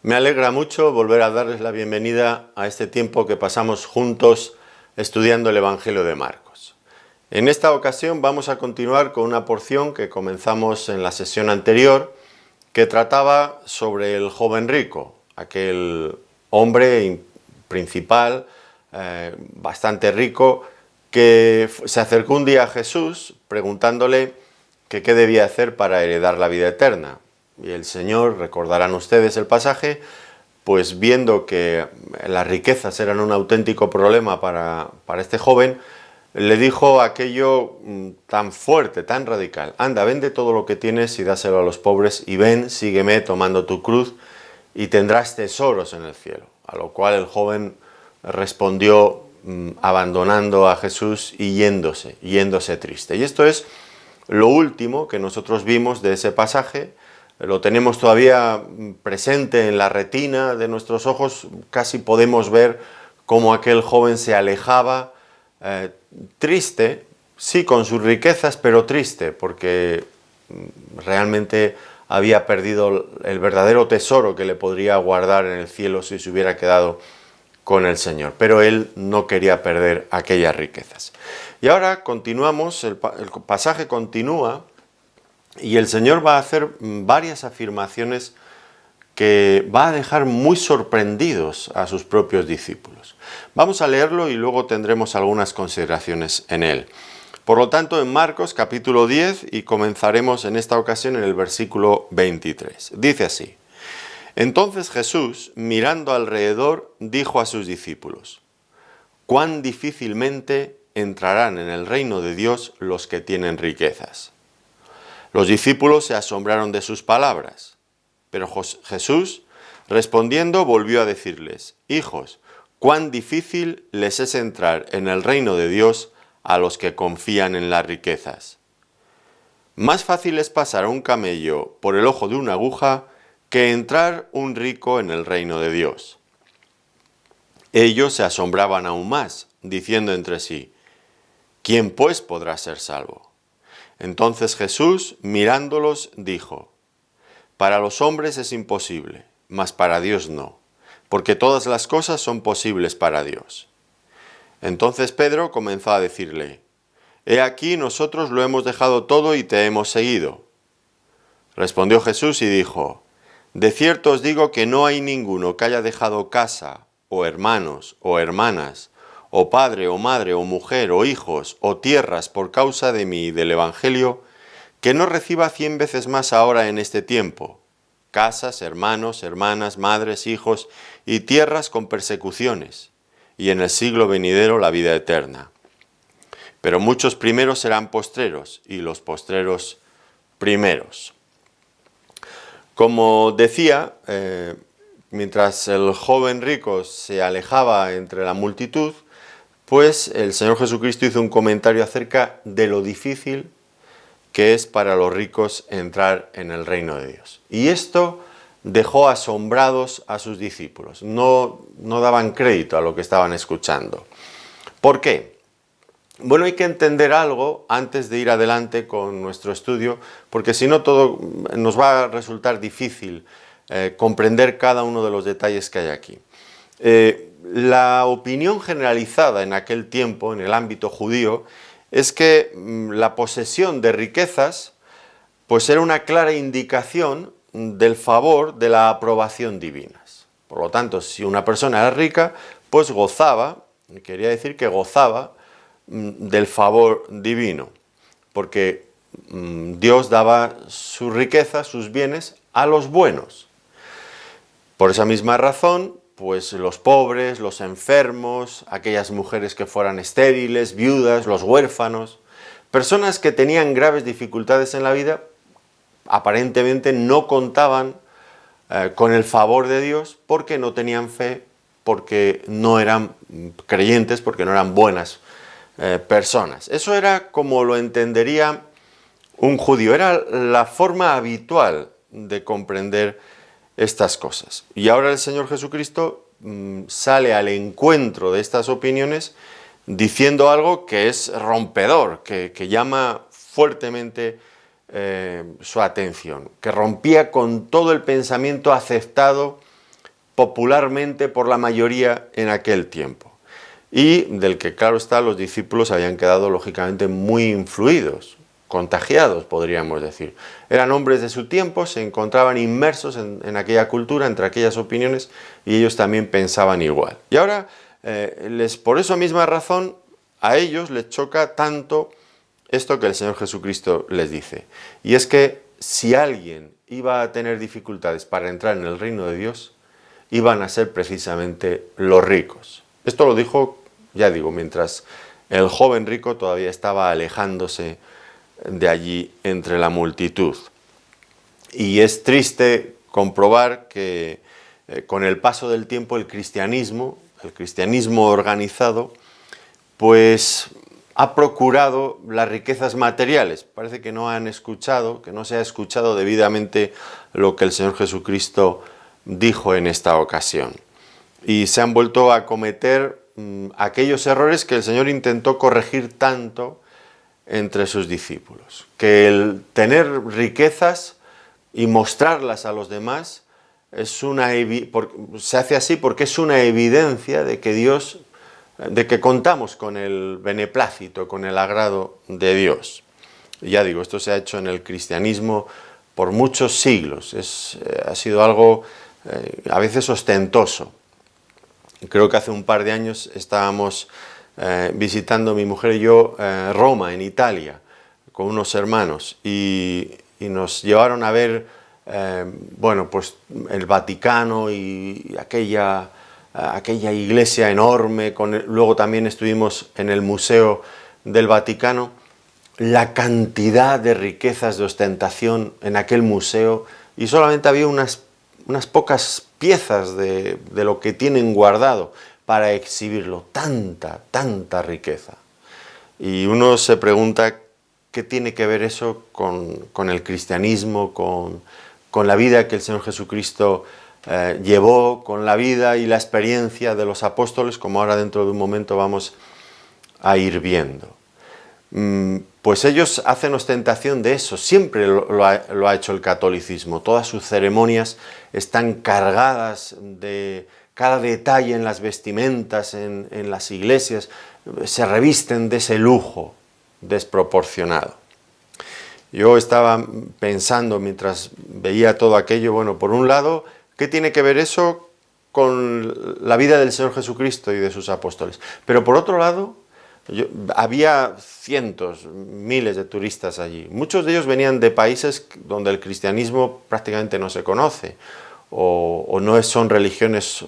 Me alegra mucho volver a darles la bienvenida a este tiempo que pasamos juntos estudiando el Evangelio de Marcos. En esta ocasión vamos a continuar con una porción que comenzamos en la sesión anterior, que trataba sobre el joven rico, aquel hombre principal, bastante rico, que se acercó un día a Jesús preguntándole que qué debía hacer para heredar la vida eterna. Y el Señor, recordarán ustedes el pasaje, pues viendo que las riquezas eran un auténtico problema para este joven, le dijo aquello tan fuerte, tan radical: anda, vende todo lo que tienes y dáselo a los pobres, y ven, sígueme tomando tu cruz, y tendrás tesoros en el cielo. A lo cual el joven respondió abandonando a Jesús y yéndose triste. Y esto es lo último que nosotros vimos de ese pasaje. Lo tenemos todavía presente en la retina de nuestros ojos. Casi podemos ver cómo aquel joven se alejaba, triste, sí, con sus riquezas, pero triste, porque realmente había perdido el verdadero tesoro que le podría guardar en el cielo si se hubiera quedado con el Señor. Pero él no quería perder aquellas riquezas. Y ahora continuamos, el pasaje continúa, y el Señor va a hacer varias afirmaciones que va a dejar muy sorprendidos a sus propios discípulos. Vamos a leerlo y luego tendremos algunas consideraciones en él. Por lo tanto, en Marcos capítulo 10, y comenzaremos en esta ocasión en el versículo 23. Dice así: Entonces Jesús, mirando alrededor, dijo a sus discípulos: «Cuán difícilmente entrarán en el reino de Dios los que tienen riquezas». Los discípulos se asombraron de sus palabras, pero Jesús, respondiendo, volvió a decirles: «Hijos, cuán difícil les es entrar en el reino de Dios a los que confían en las riquezas. Más fácil es pasar un camello por el ojo de una aguja que entrar un rico en el reino de Dios». Ellos se asombraban aún más, diciendo entre sí: «¿Quién pues podrá ser salvo?». Entonces Jesús, mirándolos, dijo: «Para los hombres es imposible, mas para Dios no, porque todas las cosas son posibles para Dios». Entonces Pedro comenzó a decirle: «He aquí, nosotros lo hemos dejado todo y te hemos seguido». Respondió Jesús y dijo: «De cierto os digo que no hay ninguno que haya dejado casa, o hermanos, o hermanas, o padre, o madre, o mujer, o hijos, o tierras por causa de mí y del Evangelio, que no reciba 100 veces más ahora en este tiempo, casas, hermanos, hermanas, madres, hijos y tierras con persecuciones, y en el siglo venidero la vida eterna. Pero muchos primeros serán postreros, y los postreros primeros». Como decía, mientras el joven rico se alejaba entre la multitud, pues el Señor Jesucristo hizo un comentario acerca de lo difícil que es para los ricos entrar en el reino de Dios. Y esto dejó asombrados a sus discípulos. No daban crédito a lo que estaban escuchando. ¿Por qué? Bueno, hay que entender algo antes de ir adelante con nuestro estudio, porque si no todo nos va a resultar difícil comprender cada uno de los detalles que hay aquí. La opinión generalizada en aquel tiempo, en el ámbito judío, es que la posesión de riquezas pues era una clara indicación del favor, de la aprobación divinas. Por lo tanto, si una persona era rica, pues gozaba, quería decir que gozaba del favor divino, porque Dios daba su riqueza, sus bienes, a los buenos. Por esa misma razón, pues los pobres, los enfermos, aquellas mujeres que fueran estériles, viudas, los huérfanos, personas que tenían graves dificultades en la vida, aparentemente no contaban con el favor de Dios porque no tenían fe, porque no eran creyentes, porque no eran buenas personas. Eso era como lo entendería un judío, era la forma habitual de comprender estas cosas. Y ahora el Señor Jesucristo sale al encuentro de estas opiniones diciendo algo que es rompedor, que llama fuertemente su atención, que rompía con todo el pensamiento aceptado popularmente por la mayoría en aquel tiempo, y del que, claro está, los discípulos habían quedado lógicamente muy influidos, contagiados, podríamos decir. Eran hombres de su tiempo, se encontraban inmersos en aquella cultura, entre aquellas opiniones, y ellos también pensaban igual. Y ahora, por esa misma razón, a ellos les choca tanto esto que el Señor Jesucristo les dice. Y es que si alguien iba a tener dificultades para entrar en el reino de Dios, iban a ser precisamente los ricos. Esto lo dijo, ya digo, mientras el joven rico todavía estaba alejándose de allí entre la multitud. Y es triste comprobar que con el paso del tiempo el cristianismo organizado, pues ha procurado las riquezas materiales. Parece que no han escuchado, que no se ha escuchado debidamente lo que el Señor Jesucristo dijo en esta ocasión. Y se han vuelto a cometer aquellos errores que el Señor intentó corregir tanto entre sus discípulos. Que el tener riquezas y mostrarlas a los demás se hace así porque es una evidencia de que contamos con el beneplácito, con el agrado de Dios. Ya digo, esto se ha hecho en el cristianismo por muchos siglos. Ha sido algo a veces ostentoso. Creo que hace un par de años estábamos visitando mi mujer y yo Roma, en Italia, con unos hermanos, y nos llevaron a ver pues el Vaticano y aquella iglesia enorme. Luego también estuvimos en el Museo del Vaticano. La cantidad de riquezas de ostentación en aquel museo, y solamente había unas pocas piezas de lo que tienen guardado para exhibirlo. Tanta riqueza. Y uno se pregunta qué tiene que ver eso con el cristianismo, con la vida que el Señor Jesucristo llevó, con la vida y la experiencia de los apóstoles, como ahora dentro de un momento vamos a ir viendo. Pues ellos hacen ostentación de eso, siempre lo ha hecho el catolicismo. Todas sus ceremonias están cargadas de cada detalle en las vestimentas, en las iglesias, se revisten de ese lujo desproporcionado. Yo estaba pensando mientras veía todo aquello, bueno, por un lado, ¿qué tiene que ver eso con la vida del Señor Jesucristo y de sus apóstoles? Pero por otro lado, había cientos, miles de turistas allí. Muchos de ellos venían de países donde el cristianismo prácticamente no se conoce, o no son religiones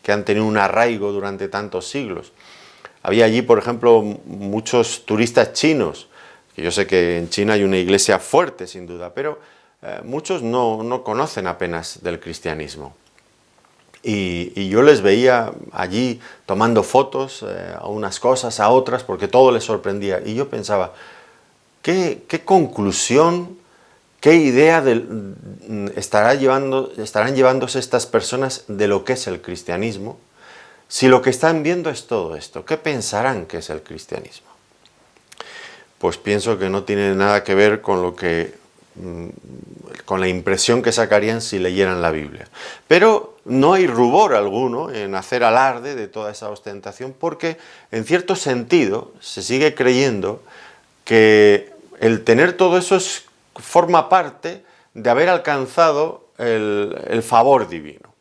que han tenido un arraigo durante tantos siglos. Había allí, por ejemplo, muchos turistas chinos. Yo sé que en China hay una iglesia fuerte, sin duda, pero muchos no conocen apenas del cristianismo. Y yo les veía allí tomando fotos a unas cosas, a otras, porque todo les sorprendía. Y yo pensaba, ¿qué conclusión, qué idea estarán llevándose estas personas de lo que es el cristianismo? Si lo que están viendo es todo esto, ¿qué pensarán que es el cristianismo? Pues pienso que no tiene nada que ver con la impresión que sacarían si leyeran la Biblia. Pero no hay rubor alguno en hacer alarde de toda esa ostentación, porque en cierto sentido se sigue creyendo que el tener todo eso forma parte de haber alcanzado el favor divino.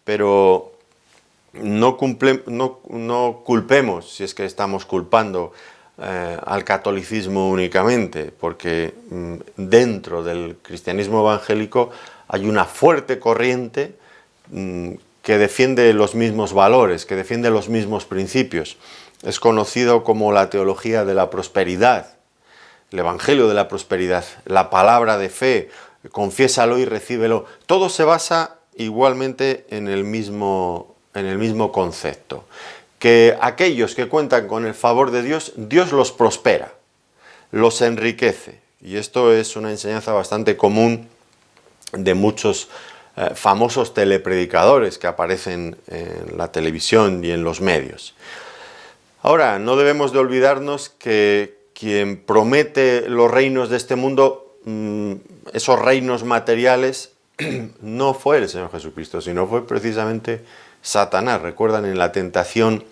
Pero no culpemos, si es que estamos culpando al catolicismo únicamente, porque dentro del cristianismo evangélico hay una fuerte corriente que defiende los mismos valores, que defiende los mismos principios. Es conocido como la teología de la prosperidad, el evangelio de la prosperidad, la palabra de fe, confiésalo y recíbelo. Todo se basa igualmente en el mismo concepto. Que aquellos que cuentan con el favor de Dios, Dios los prospera, los enriquece. Y esto es una enseñanza bastante común de muchos famosos telepredicadores que aparecen en la televisión y en los medios. Ahora, no debemos de olvidarnos que quien promete los reinos de este mundo, esos reinos materiales, no fue el Señor Jesucristo, sino fue precisamente Satanás. Recuerdan en la tentación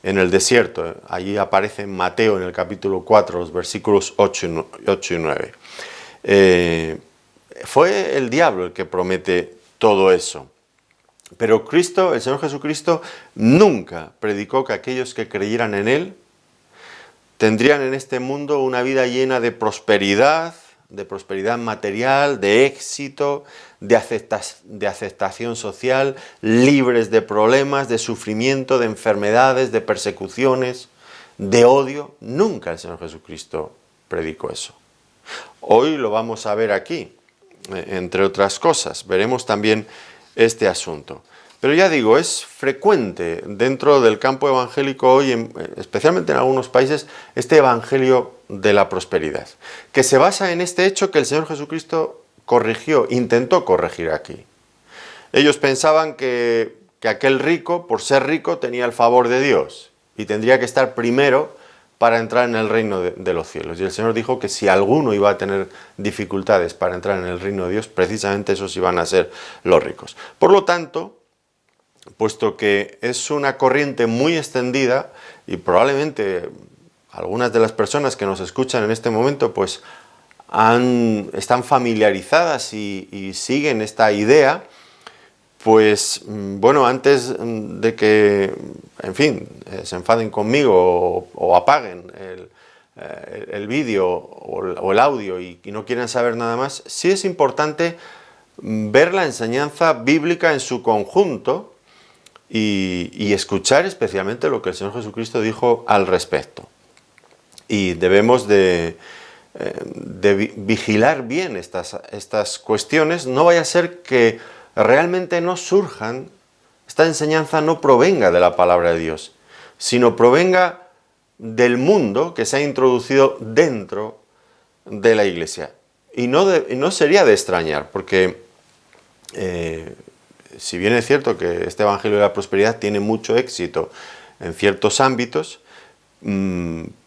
en el desierto, allí aparece en Mateo en el capítulo 4, los versículos 8 y 9. Fue el diablo el que promete todo eso. Pero Cristo, el Señor Jesucristo, nunca predicó que aquellos que creyeran en Él tendrían en este mundo una vida llena de prosperidad material, de éxito, de aceptación social, libres de problemas, de sufrimiento, de enfermedades, de persecuciones, de odio. Nunca el Señor Jesucristo predicó eso. Hoy lo vamos a ver aquí, entre otras cosas. Veremos también este asunto. Pero ya digo, es frecuente dentro del campo evangélico hoy, especialmente en algunos países, este evangelio de la prosperidad, que se basa en este hecho que el Señor Jesucristo intentó corregir aquí. Ellos pensaban que aquel rico, por ser rico, tenía el favor de Dios y tendría que estar primero para entrar en el reino de los cielos. Y el Señor dijo que si alguno iba a tener dificultades para entrar en el reino de Dios, precisamente esos iban a ser los ricos. Por lo tanto, puesto que es una corriente muy extendida y probablemente algunas de las personas que nos escuchan en este momento pues están familiarizadas y siguen esta idea, pues bueno, antes de que, en fin, se enfaden conmigo o apaguen el vídeo o el audio y no quieran saber nada más, sí es importante ver la enseñanza bíblica en su conjunto y escuchar especialmente lo que el Señor Jesucristo dijo al respecto. Y debemos de vigilar bien estas cuestiones. No vaya a ser que realmente no surjan, esta enseñanza no provenga de la palabra de Dios, sino provenga del mundo que se ha introducido dentro de la Iglesia. Y no sería de extrañar, porque si bien es cierto que este Evangelio de la Prosperidad tiene mucho éxito en ciertos ámbitos,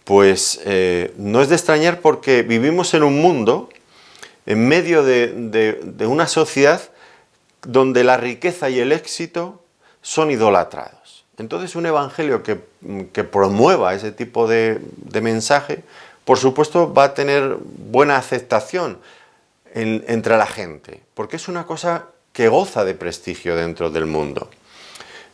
pues no es de extrañar porque vivimos en un mundo, en medio de una sociedad donde la riqueza y el éxito son idolatrados. Entonces un evangelio que promueva ese tipo de mensaje, por supuesto va a tener buena aceptación entre la gente, porque es una cosa que goza de prestigio dentro del mundo.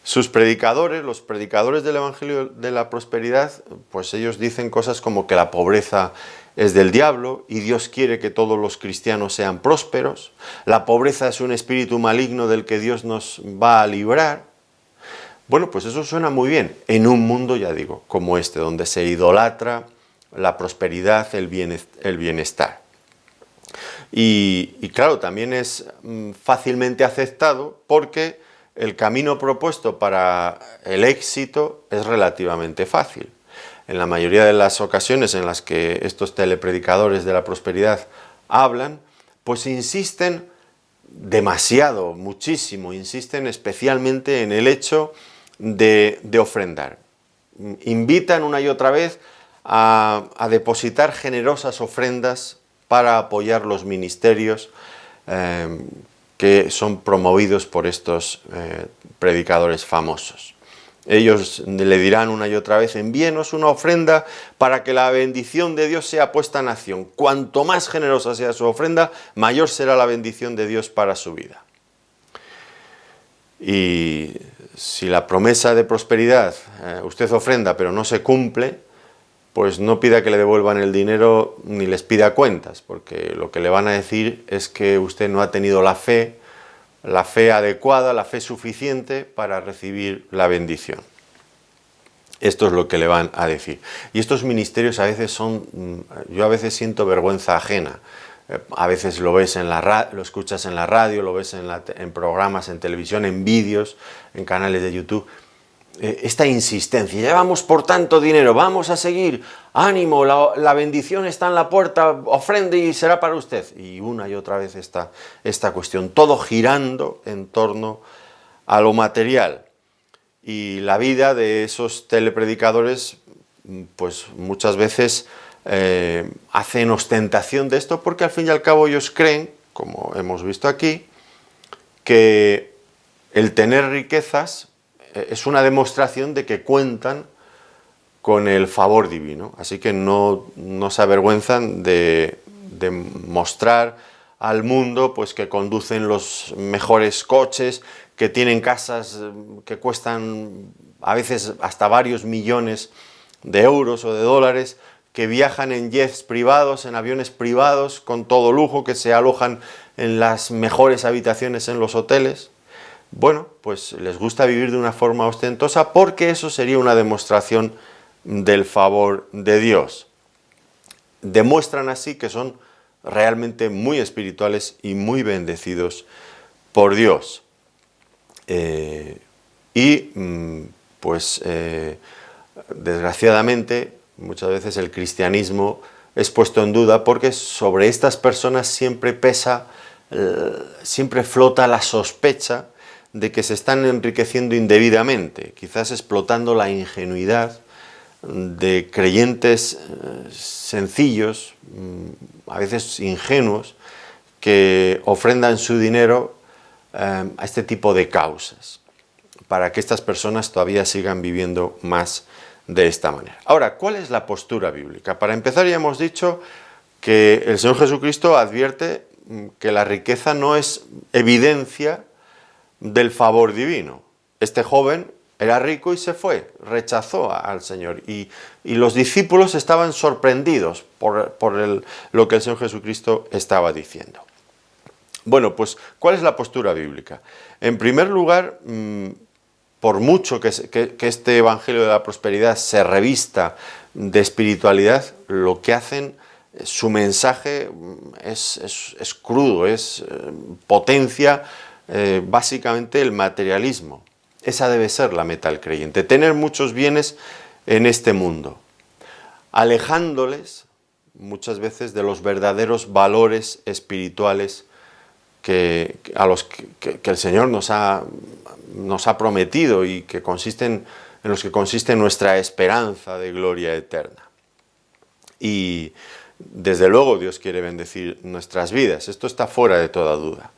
Sus predicadores, los predicadores del Evangelio de la Prosperidad, pues ellos dicen cosas como que la pobreza es del diablo y Dios quiere que todos los cristianos sean prósperos. La pobreza es un espíritu maligno del que Dios nos va a librar. Bueno, pues eso suena muy bien en un mundo, ya digo, como este, donde se idolatra la prosperidad, el bienestar. Y claro, también es fácilmente aceptado porque el camino propuesto para el éxito es relativamente fácil. En la mayoría de las ocasiones en las que estos telepredicadores de la prosperidad hablan, pues insisten demasiado, muchísimo, insisten especialmente en el hecho de ofrendar. Invitan una y otra vez a depositar generosas ofrendas para apoyar los ministerios que son promovidos por estos predicadores famosos. Ellos le dirán una y otra vez: envíenos una ofrenda para que la bendición de Dios sea puesta en acción. Cuanto más generosa sea su ofrenda, mayor será la bendición de Dios para su vida. Y si la promesa de prosperidad, usted ofrenda pero no se cumple, pues no pida que le devuelvan el dinero ni les pida cuentas, porque lo que le van a decir es que usted no ha tenido la fe adecuada, la fe suficiente para recibir la bendición. Esto es lo que le van a decir. Y estos ministerios a veces yo a veces siento vergüenza ajena. A veces lo ves lo escuchas en la radio, lo ves en programas, en televisión, en vídeos, en canales de YouTube. Esta insistencia: ya vamos por tanto dinero, vamos a seguir, ánimo, la bendición está en la puerta, ofrende y será para usted. Y una y otra vez esta cuestión, todo girando en torno a lo material. Y la vida de esos telepredicadores, pues muchas veces hacen ostentación de esto, porque al fin y al cabo ellos creen, como hemos visto aquí, que el tener riquezas es una demostración de que cuentan con el favor divino, así que no se avergüenzan de mostrar al mundo pues que conducen los mejores coches, que tienen casas que cuestan a veces hasta varios millones de euros o de dólares, que viajan en jets privados, en aviones privados con todo lujo, que se alojan en las mejores habitaciones en los hoteles. Bueno, pues les gusta vivir de una forma ostentosa porque eso sería una demostración del favor de Dios. Demuestran así que son realmente muy espirituales y muy bendecidos por Dios. Desgraciadamente, muchas veces el cristianismo es puesto en duda porque sobre estas personas siempre flota la sospecha de que se están enriqueciendo indebidamente, quizás explotando la ingenuidad de creyentes sencillos, a veces ingenuos, que ofrendan su dinero a este tipo de causas, para que estas personas todavía sigan viviendo más de esta manera. Ahora, ¿cuál es la postura bíblica? Para empezar, ya hemos dicho que el Señor Jesucristo advierte que la riqueza no es evidencia del favor divino. Este joven era rico y se fue, rechazó al Señor. Y los discípulos estaban sorprendidos por lo que el Señor Jesucristo estaba diciendo. Bueno, pues, ¿cuál es la postura bíblica? En primer lugar, por mucho que este Evangelio de la Prosperidad se revista de espiritualidad, lo que hacen, su mensaje es crudo, potencia básicamente el materialismo. Esa debe ser la meta del creyente, tener muchos bienes en este mundo, alejándoles muchas veces de los verdaderos valores espirituales a los que el Señor nos ha prometido y en los que consiste nuestra esperanza de gloria eterna. Y desde luego Dios quiere bendecir nuestras vidas, esto está fuera de toda duda.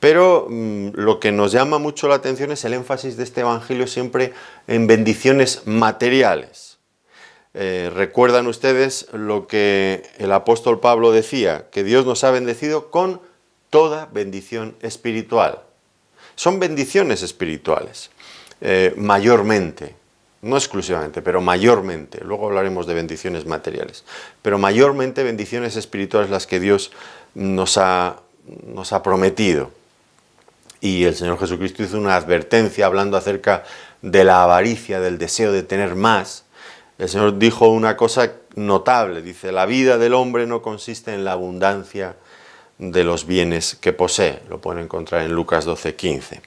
Pero lo que nos llama mucho la atención es el énfasis de este Evangelio siempre en bendiciones materiales. ¿Recuerdan ustedes lo que el apóstol Pablo decía? Que Dios nos ha bendecido con toda bendición espiritual. Son bendiciones espirituales, mayormente, no exclusivamente, pero mayormente. Luego hablaremos de bendiciones materiales, pero mayormente bendiciones espirituales las que Dios nos ha prometido. Y el Señor Jesucristo hizo una advertencia hablando acerca de la avaricia, del deseo de tener más. El Señor dijo una cosa notable, dice: la vida del hombre no consiste en la abundancia de los bienes que posee. Lo pueden encontrar en Lucas 12:15.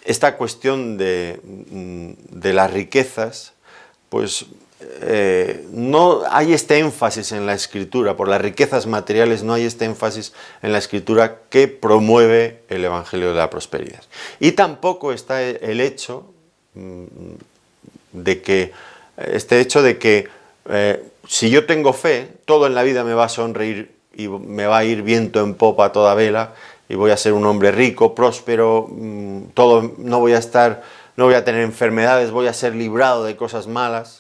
Esta cuestión de las riquezas, pues no hay este énfasis en la Escritura, por las riquezas materiales no hay este énfasis en la Escritura que promueve el Evangelio de la Prosperidad. Y tampoco está el hecho de que si yo tengo fe, todo en la vida me va a sonreír y me va a ir viento en popa a toda vela y voy a ser un hombre rico, próspero, no voy a tener enfermedades, voy a ser librado de cosas malas.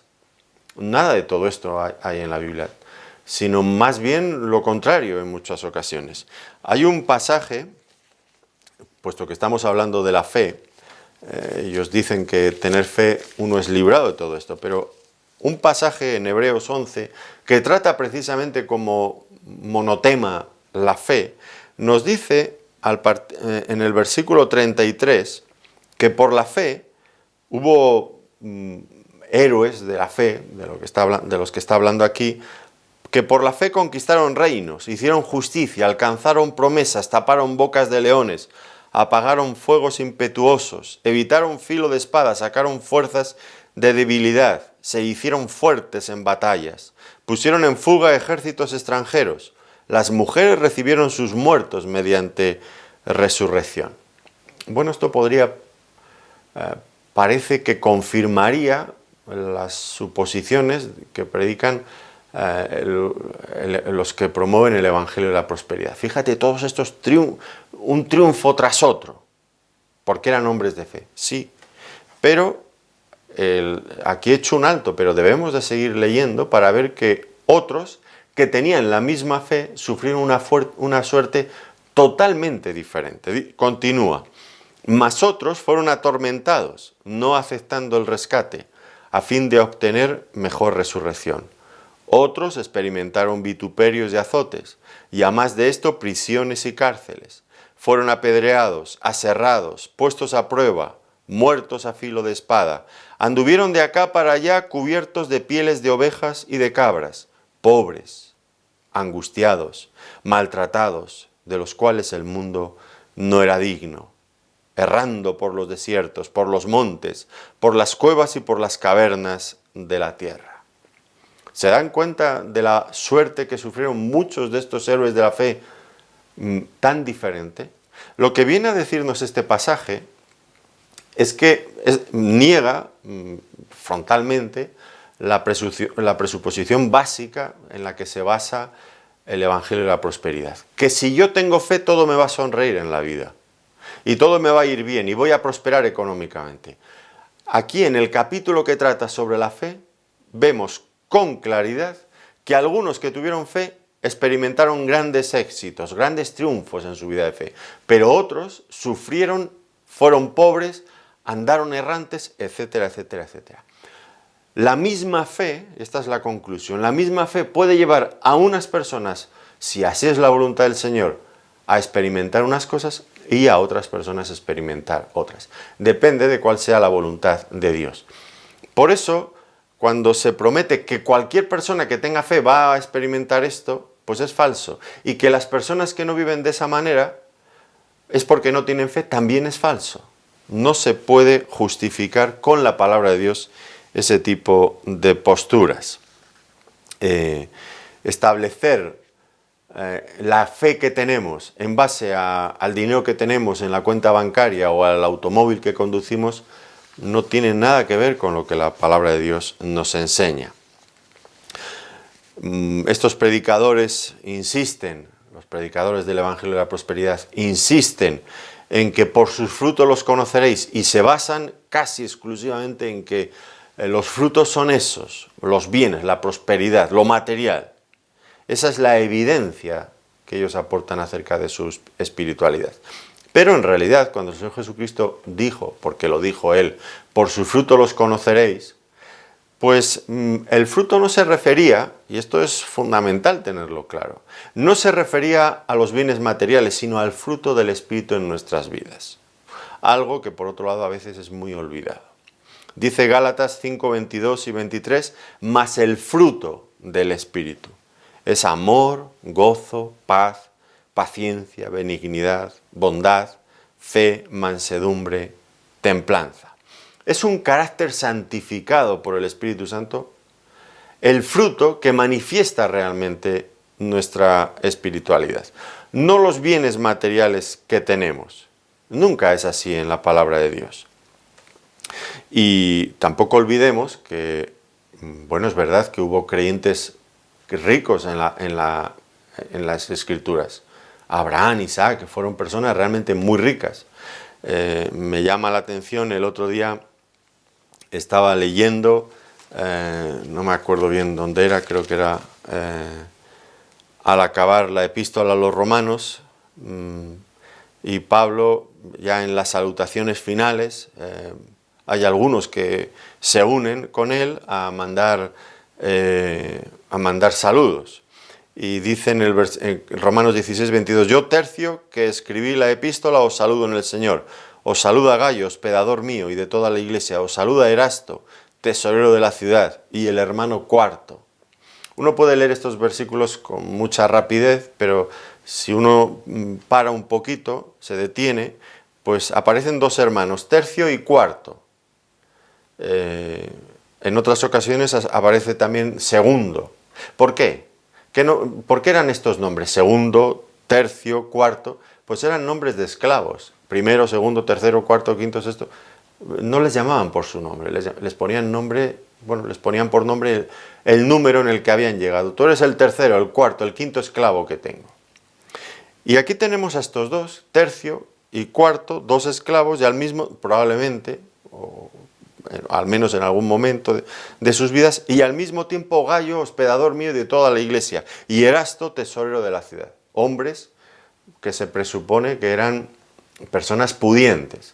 Nada de todo esto hay en la Biblia, sino más bien lo contrario en muchas ocasiones. Hay un pasaje, puesto que estamos hablando de la fe, ellos dicen que tener fe uno es librado de todo esto, pero un pasaje en Hebreos 11 que trata precisamente como monotema la fe, nos dice en el versículo 33 que por la fe hubo héroes de la fe, de los que está hablando aquí, que por la fe conquistaron reinos, hicieron justicia, alcanzaron promesas, taparon bocas de leones, apagaron fuegos impetuosos, evitaron filo de espada, sacaron fuerzas de debilidad, se hicieron fuertes en batallas, pusieron en fuga ejércitos extranjeros, las mujeres recibieron sus muertos mediante resurrección. Bueno, esto parece que confirmaría las suposiciones que predican los que promueven el Evangelio de la Prosperidad. Fíjate, todos estos un triunfo tras otro, porque eran hombres de fe, sí, pero aquí he hecho un alto, pero debemos de seguir leyendo para ver que otros que tenían la misma fe sufrieron una suerte totalmente diferente. Continúa. Mas otros fueron atormentados, no aceptando el rescate, a fin de obtener mejor resurrección. Otros experimentaron vituperios y azotes, y a más de esto prisiones y cárceles. Fueron apedreados, aserrados, puestos a prueba, muertos a filo de espada. Anduvieron de acá para allá cubiertos de pieles de ovejas y de cabras, pobres, angustiados, maltratados, de los cuales el mundo no era digno, errando por los desiertos, por los montes, por las cuevas y por las cavernas de la tierra. ¿Se dan cuenta de la suerte que sufrieron muchos de estos héroes de la fe tan diferente? Lo que viene a decirnos este pasaje es que niega frontalmente la presuposición básica en la que se basa el Evangelio de la prosperidad. Que si yo tengo fe, todo me va a sonreír en la vida. Y todo me va a ir bien y voy a prosperar económicamente. Aquí en el capítulo que trata sobre la fe, vemos con claridad que algunos que tuvieron fe experimentaron grandes éxitos, grandes triunfos en su vida de fe, pero otros sufrieron, fueron pobres, andaron errantes, etcétera, etcétera, etcétera. La misma fe, esta es la conclusión, la misma fe puede llevar a unas personas, si así es la voluntad del Señor, a experimentar unas cosas y a otras personas a experimentar otras. Depende de cuál sea la voluntad de Dios. Por eso, cuando se promete que cualquier persona que tenga fe va a experimentar esto, pues es falso. Y que las personas que no viven de esa manera es porque no tienen fe, también es falso. No se puede justificar con la palabra de Dios ese tipo de posturas. Establecer la fe que tenemos en base al dinero que tenemos en la cuenta bancaria o al automóvil que conducimos no tiene nada que ver con lo que la palabra de Dios nos enseña. Estos predicadores insisten, los predicadores del Evangelio de la Prosperidad, insisten en que por sus frutos los conoceréis y se basan casi exclusivamente en que los frutos son esos, los bienes, la prosperidad, lo material. Esa es la evidencia que ellos aportan acerca de su espiritualidad. Pero en realidad, cuando el Señor Jesucristo dijo, porque lo dijo Él, por su fruto los conoceréis, pues el fruto no se refería, y esto es fundamental tenerlo claro, no se refería a los bienes materiales, sino al fruto del Espíritu en nuestras vidas. Algo que por otro lado a veces es muy olvidado. Dice Gálatas 5, 22 y 23, mas el fruto del Espíritu es amor, gozo, paz, paciencia, benignidad, bondad, fe, mansedumbre, templanza. Es un carácter santificado por el Espíritu Santo, el fruto que manifiesta realmente nuestra espiritualidad. No los bienes materiales que tenemos. Nunca es así en la palabra de Dios. Y tampoco olvidemos que, bueno, es verdad que hubo creyentes ricos en las Escrituras. Abraham, Isaac, que fueron personas realmente muy ricas. Me llama la atención, el otro día estaba leyendo, no me acuerdo bien dónde era, creo que era al acabar la epístola a los romanos, y Pablo, ya en las salutaciones finales, hay algunos que se unen con él a mandar saludos. Y dice en Romanos 16, 22, yo Tercio, que escribí la epístola, os saludo en el Señor. Os saluda Gayo, hospedador mío y de toda la iglesia. Os saluda Erasto, tesorero de la ciudad, y el hermano Cuarto. Uno puede leer estos versículos con mucha rapidez, pero si uno para un poquito, se detiene, pues aparecen dos hermanos, Tercio y Cuarto. En otras ocasiones aparece también Segundo. ¿Por qué? ¿Por qué eran estos nombres? Segundo, Tercio, Cuarto, pues eran nombres de esclavos. Primero, segundo, tercero, cuarto, quinto, sexto. No les llamaban por su nombre, les ponían nombre, bueno, les ponían por nombre el número en el que habían llegado. Tú eres el tercero, el cuarto, el quinto esclavo que tengo. Y aquí tenemos a estos dos, tercio y cuarto, dos esclavos, y al mismo, probablemente, o al menos en algún momento de sus vidas, y al mismo tiempo Gayo, hospedador mío de toda la iglesia, y Erasto, tesorero de la ciudad. Hombres que se presupone que eran personas pudientes.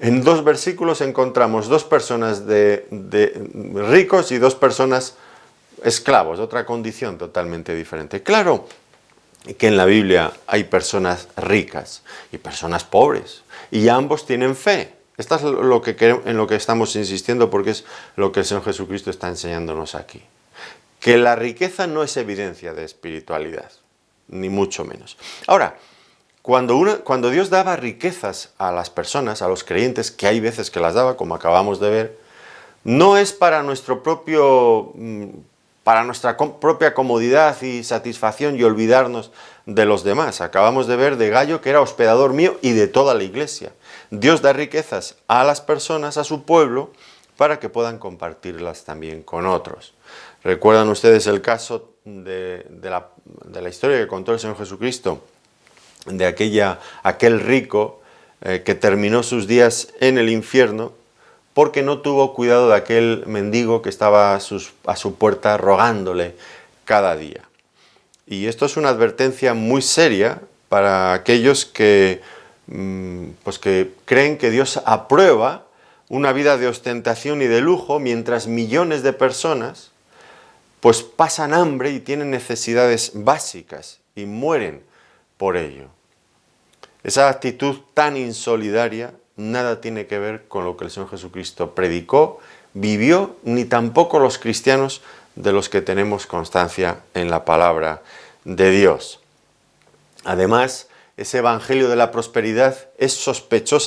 En dos versículos encontramos dos personas de ricos y dos personas esclavos, otra condición totalmente diferente. Claro que en la Biblia hay personas ricas y personas pobres, y ambos tienen fe. Esto es en lo que estamos insistiendo, porque es lo que el Señor Jesucristo está enseñándonos aquí. Que la riqueza no es evidencia de espiritualidad, ni mucho menos. Ahora, cuando Dios daba riquezas a las personas, a los creyentes, que hay veces que las daba, como acabamos de ver, no es para nuestra propia comodidad y satisfacción y olvidarnos de los demás. Acabamos de ver de Gayo, que era hospedador mío y de toda la iglesia. Dios da riquezas a las personas, a su pueblo, para que puedan compartirlas también con otros. ¿Recuerdan ustedes el caso de la historia que contó el Señor Jesucristo? De aquel rico que terminó sus días en el infierno porque no tuvo cuidado de aquel mendigo que estaba a su puerta rogándole cada día. Y esto es una advertencia muy seria para aquellos que creen que Dios aprueba una vida de ostentación y de lujo, mientras millones de personas pues pasan hambre y tienen necesidades básicas y mueren por ello. Esa actitud tan insolidaria nada tiene que ver con lo que el Señor Jesucristo predicó, vivió, ni tampoco los cristianos de los que tenemos constancia en la palabra de Dios. Además, ese evangelio de la prosperidad es sospechoso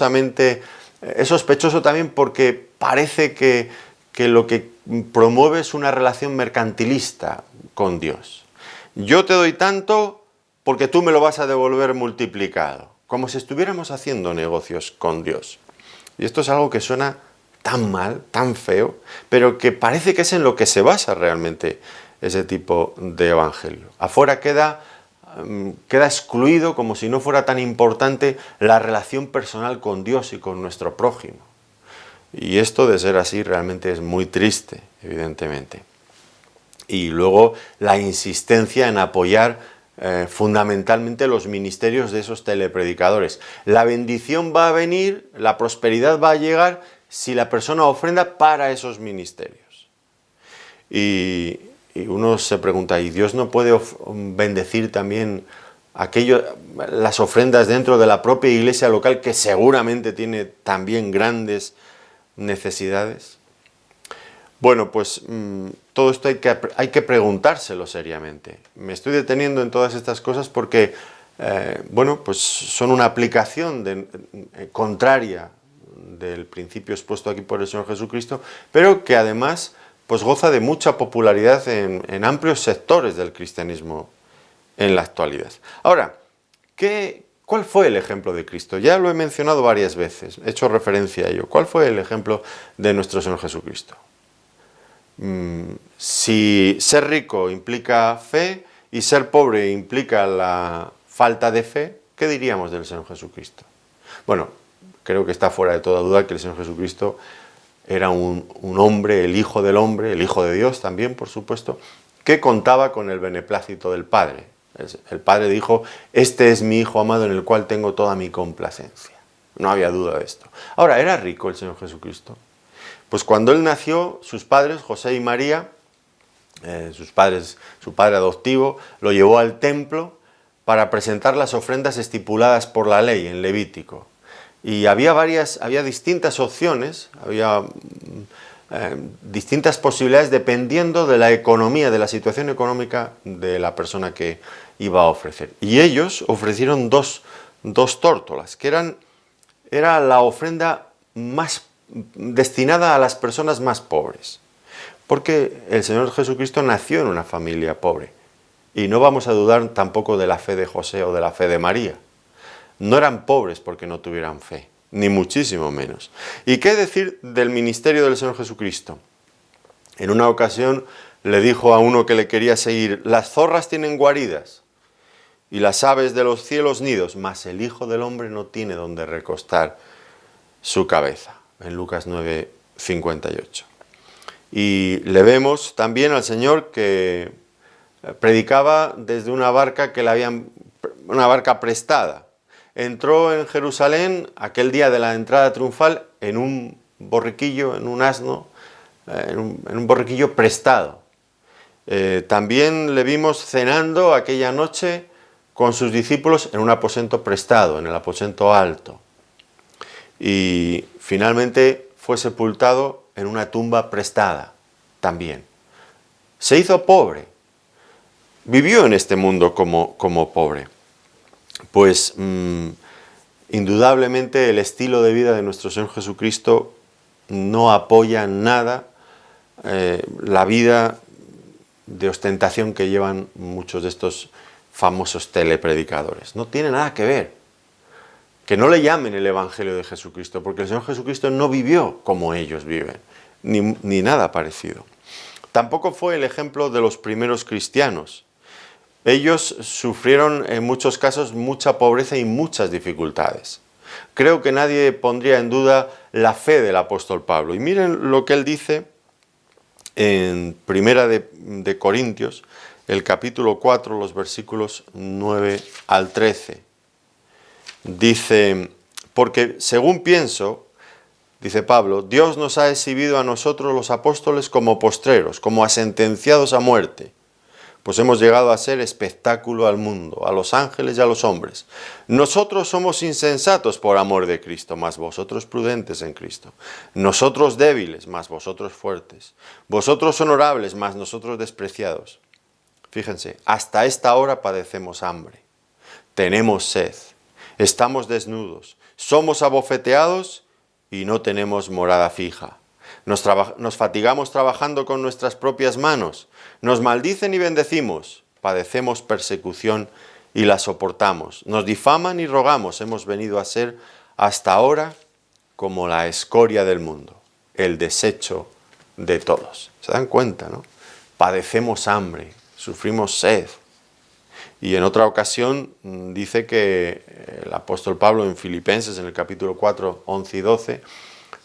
también porque parece que lo que promueve es una relación mercantilista con Dios. Yo te doy tanto porque tú me lo vas a devolver multiplicado, como si estuviéramos haciendo negocios con Dios. Y esto es algo que suena tan mal, tan feo, pero que parece que es en lo que se basa realmente ese tipo de evangelio. Afuera queda excluido, como si no fuera tan importante, la relación personal con Dios y con nuestro prójimo. Y esto, de ser así, realmente es muy triste, evidentemente. Y luego la insistencia en apoyar fundamentalmente los ministerios de esos telepredicadores. La bendición va a venir, la prosperidad va a llegar si la persona ofrenda para esos ministerios. Y uno se pregunta, ¿y Dios no puede bendecir también las ofrendas dentro de la propia iglesia local, que seguramente tiene también grandes necesidades? Bueno, pues todo esto hay que preguntárselo seriamente. Me estoy deteniendo en todas estas cosas porque, pues son una aplicación contraria del principio expuesto aquí por el Señor Jesucristo, pero que además pues goza de mucha popularidad en amplios sectores del cristianismo en la actualidad. Ahora, ¿cuál fue el ejemplo de Cristo? Ya lo he mencionado varias veces, he hecho referencia a ello. ¿Cuál fue el ejemplo de nuestro Señor Jesucristo? Si ser rico implica fe y ser pobre implica la falta de fe, ¿qué diríamos del Señor Jesucristo? Bueno, creo que está fuera de toda duda que el Señor Jesucristo era un hombre, el Hijo del Hombre, el Hijo de Dios también, por supuesto, que contaba con el beneplácito del Padre. El Padre dijo, este es mi Hijo amado en el cual tengo toda mi complacencia. No había duda de esto. Ahora, ¿era rico el Señor Jesucristo? Pues cuando él nació, sus padres, José y María, su padre adoptivo, lo llevó al templo para presentar las ofrendas estipuladas por la ley en Levítico. Y había distintas opciones, había distintas posibilidades dependiendo de la economía, de la situación económica de la persona que iba a ofrecer. Y ellos ofrecieron dos tórtolas, que era la ofrenda más destinada a las personas más pobres, porque el Señor Jesucristo nació en una familia pobre, y no vamos a dudar tampoco de la fe de José o de la fe de María. No eran pobres porque no tuvieran fe, ni muchísimo menos. ¿Y qué decir del ministerio del Señor Jesucristo? En una ocasión le dijo a uno que le quería seguir, las zorras tienen guaridas y las aves de los cielos nidos, mas el Hijo del Hombre no tiene donde recostar su cabeza, en Lucas 9:58. Y le vemos también al Señor que predicaba desde una barca una barca prestada. Entró en Jerusalén aquel día de la entrada triunfal en un borriquillo, en un asno, en un borriquillo prestado. También le vimos cenando aquella noche con sus discípulos en un aposento prestado, en el aposento alto. Y finalmente fue sepultado en una tumba prestada también. Se hizo pobre. Vivió en este mundo como pobre. Pues indudablemente el estilo de vida de nuestro Señor Jesucristo no apoya nada la vida de ostentación que llevan muchos de estos famosos telepredicadores. No tiene nada que ver. Que no le llamen el Evangelio de Jesucristo, porque el Señor Jesucristo no vivió como ellos viven, ni nada parecido. Tampoco fue el ejemplo de los primeros cristianos. Ellos sufrieron en muchos casos mucha pobreza y muchas dificultades. Creo que nadie pondría en duda la fe del apóstol Pablo. Y miren lo que él dice en Primera de Corintios, el capítulo 4, los versículos 9 al 13. Dice, porque según pienso, dice Pablo, Dios nos ha exhibido a nosotros los apóstoles como postreros, como a sentenciados a muerte, pues hemos llegado a ser espectáculo al mundo, a los ángeles y a los hombres. Nosotros somos insensatos por amor de Cristo, mas vosotros prudentes en Cristo. Nosotros débiles, mas vosotros fuertes. Vosotros honorables, mas nosotros despreciados. Fíjense, hasta esta hora padecemos hambre, tenemos sed, estamos desnudos, somos abofeteados y no tenemos morada fija. Nos fatigamos trabajando con nuestras propias manos, nos maldicen y bendecimos, padecemos persecución y la soportamos, nos difaman y rogamos, hemos venido a ser hasta ahora como la escoria del mundo, el desecho de todos. ¿Se dan cuenta, no? Padecemos hambre, sufrimos sed. Y en otra ocasión dice que el apóstol Pablo en Filipenses, en el capítulo 4, 11 y 12,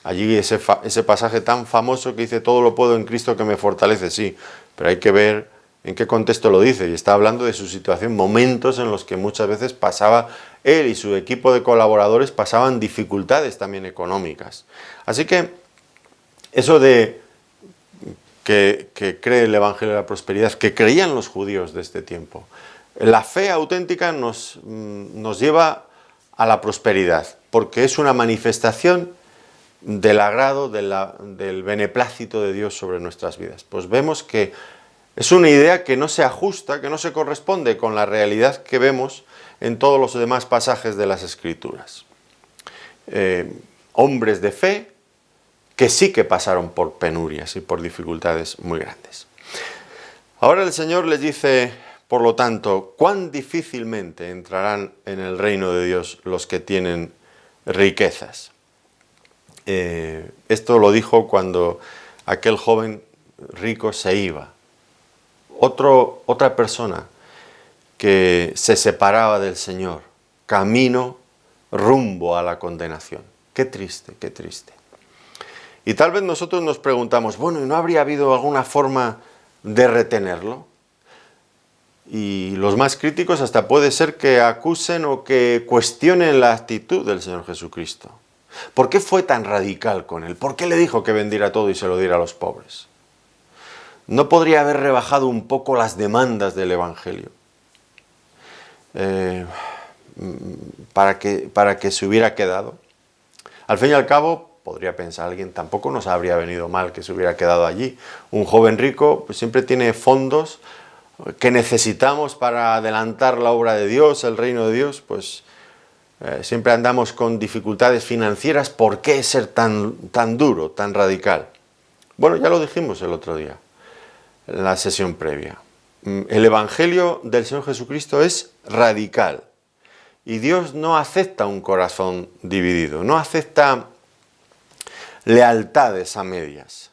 allí ese pasaje tan famoso que dice, todo lo puedo en Cristo que me fortalece, sí, pero hay que ver en qué contexto lo dice, y está hablando de su situación, momentos en los que muchas veces pasaba él y su equipo de colaboradores pasaban dificultades también económicas. Así que eso de que cree el Evangelio de la Prosperidad, que creían los judíos de este tiempo, la fe auténtica nos lleva a la prosperidad, porque es una manifestación del agrado, del beneplácito de Dios sobre nuestras vidas. Pues vemos que es una idea que no se ajusta, que no se corresponde con la realidad que vemos en todos los demás pasajes de las Escrituras. Hombres de fe que sí que pasaron por penurias y por dificultades muy grandes. Ahora el Señor les dice, por lo tanto, cuán difícilmente entrarán en el reino de Dios los que tienen riquezas. Esto lo dijo cuando aquel joven rico se iba. Otra persona que se separaba del Señor, camino rumbo a la condenación. Qué triste, qué triste. Y tal vez nosotros nos preguntamos, bueno, ¿y no habría habido alguna forma de retenerlo? Y los más críticos hasta puede ser que acusen o que cuestionen la actitud del Señor Jesucristo. ¿Por qué fue tan radical con él? ¿Por qué le dijo que vendiera todo y se lo diera a los pobres? ¿No podría haber rebajado un poco las demandas del Evangelio? Para que se hubiera quedado. Al fin y al cabo, podría pensar alguien, tampoco nos habría venido mal que se hubiera quedado allí. Un joven rico pues, siempre tiene fondos que necesitamos para adelantar la obra de Dios, el reino de Dios, pues siempre andamos con dificultades financieras. ¿Por qué ser tan duro, tan radical? Bueno, ya lo dijimos el otro día, en la sesión previa. El Evangelio del Señor Jesucristo es radical. Y Dios no acepta un corazón dividido, no acepta lealtades a medias.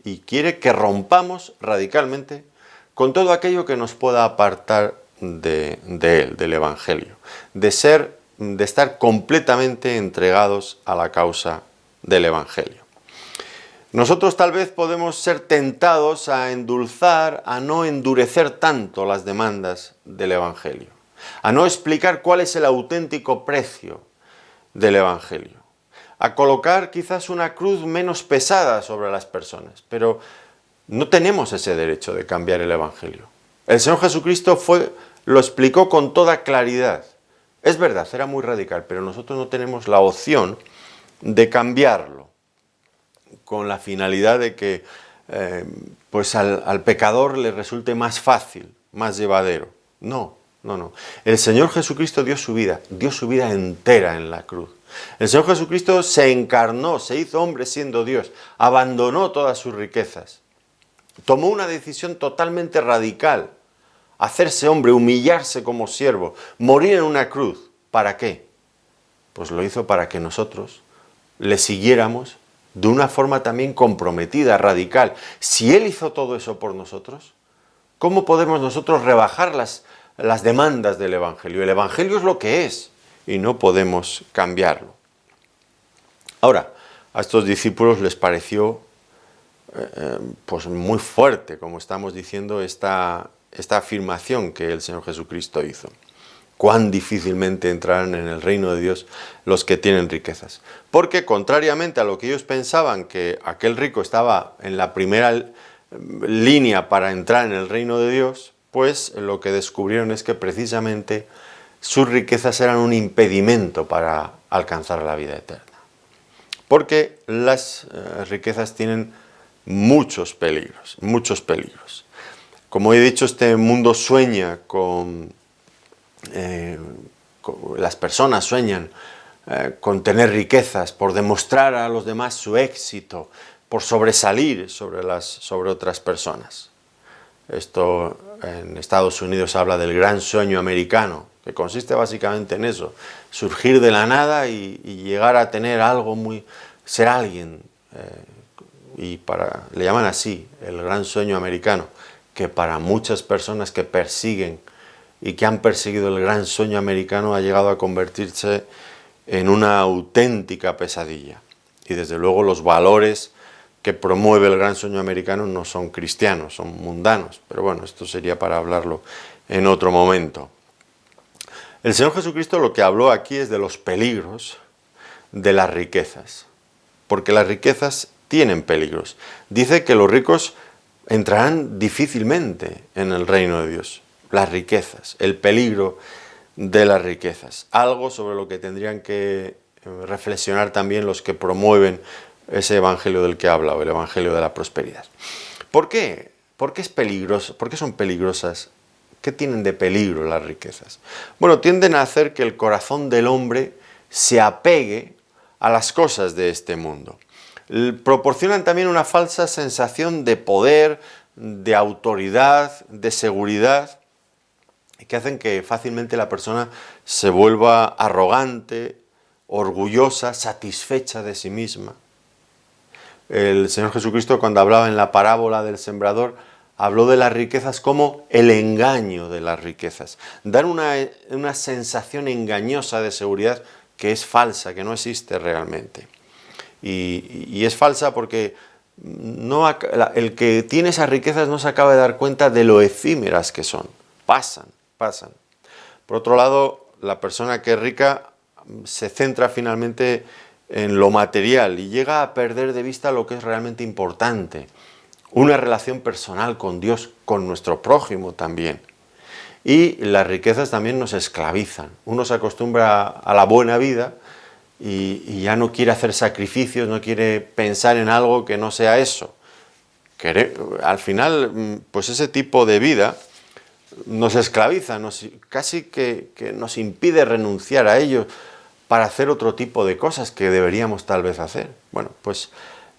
Y quiere que rompamos radicalmente con todo aquello que nos pueda apartar de Él, del Evangelio, de estar completamente entregados a la causa del Evangelio. Nosotros tal vez podemos ser tentados a endulzar, a no endurecer tanto las demandas del Evangelio, a no explicar cuál es el auténtico precio del Evangelio, a colocar quizás una cruz menos pesada sobre las personas, pero no tenemos ese derecho de cambiar el Evangelio. El Señor Jesucristo lo explicó con toda claridad. Es verdad, era muy radical, pero nosotros no tenemos la opción de cambiarlo con la finalidad de que pues al pecador le resulte más fácil, más llevadero. No. El Señor Jesucristo dio su vida entera en la cruz. El Señor Jesucristo se encarnó, se hizo hombre siendo Dios, abandonó todas sus riquezas, tomó una decisión totalmente radical, hacerse hombre, humillarse como siervo, morir en una cruz. ¿Para qué? Pues lo hizo para que nosotros le siguiéramos de una forma también comprometida, radical. Si Él hizo todo eso por nosotros, ¿cómo podemos nosotros rebajar las demandas del Evangelio? El Evangelio es lo que es y no podemos cambiarlo. Ahora, a estos discípulos les pareció pues muy fuerte, como estamos diciendo, esta afirmación que el Señor Jesucristo hizo. Cuán difícilmente entrarán en el reino de Dios los que tienen riquezas. Porque contrariamente a lo que ellos pensaban, que aquel rico estaba en la primera línea para entrar en el reino de Dios, pues lo que descubrieron es que precisamente sus riquezas eran un impedimento para alcanzar la vida eterna. Porque las riquezas tienen muchos peligros. Como he dicho, este mundo sueña las personas sueñan con tener riquezas, por demostrar a los demás su éxito, por sobresalir sobre otras personas. Esto en Estados Unidos habla del gran sueño americano, que consiste básicamente en eso, surgir de la nada y llegar a tener algo ser alguien, le llaman así, el gran sueño americano, que para muchas personas que persiguen y que han perseguido el gran sueño americano ha llegado a convertirse en una auténtica pesadilla. Y desde luego los valores que promueve el gran sueño americano no son cristianos, son mundanos. Pero bueno, esto sería para hablarlo en otro momento. El Señor Jesucristo lo que habló aquí es de los peligros de las riquezas, porque las riquezas tienen peligros. Dice que los ricos entrarán difícilmente en el reino de Dios. Las riquezas, el peligro de las riquezas, algo sobre lo que tendrían que reflexionar también los que promueven ese evangelio del que he hablado, el evangelio de la prosperidad. ¿Por qué? ¿Por qué es peligroso? ¿Por qué son peligrosas? ¿Qué tienen de peligro las riquezas? Bueno, tienden a hacer que el corazón del hombre se apegue a las cosas de este mundo. Proporcionan también una falsa sensación de poder, de autoridad, de seguridad, que hacen que fácilmente la persona se vuelva arrogante, orgullosa, satisfecha de sí misma. El Señor Jesucristo, cuando hablaba en la parábola del sembrador, habló de las riquezas como el engaño de las riquezas. Dan una sensación engañosa de seguridad que es falsa, que no existe realmente. Y es falsa porque el que tiene esas riquezas no se acaba de dar cuenta de lo efímeras que son. Pasan. Por otro lado, la persona que es rica se centra finalmente en lo material y llega a perder de vista lo que es realmente importante. Una relación personal con Dios, con nuestro prójimo también. Y las riquezas también nos esclavizan. Uno se acostumbra a la buena vida y ya no quiere hacer sacrificios, no quiere pensar en algo que no sea eso. Al final, pues ese tipo de vida nos esclaviza, casi que nos impide renunciar a ello para hacer otro tipo de cosas que deberíamos tal vez hacer. Bueno, pues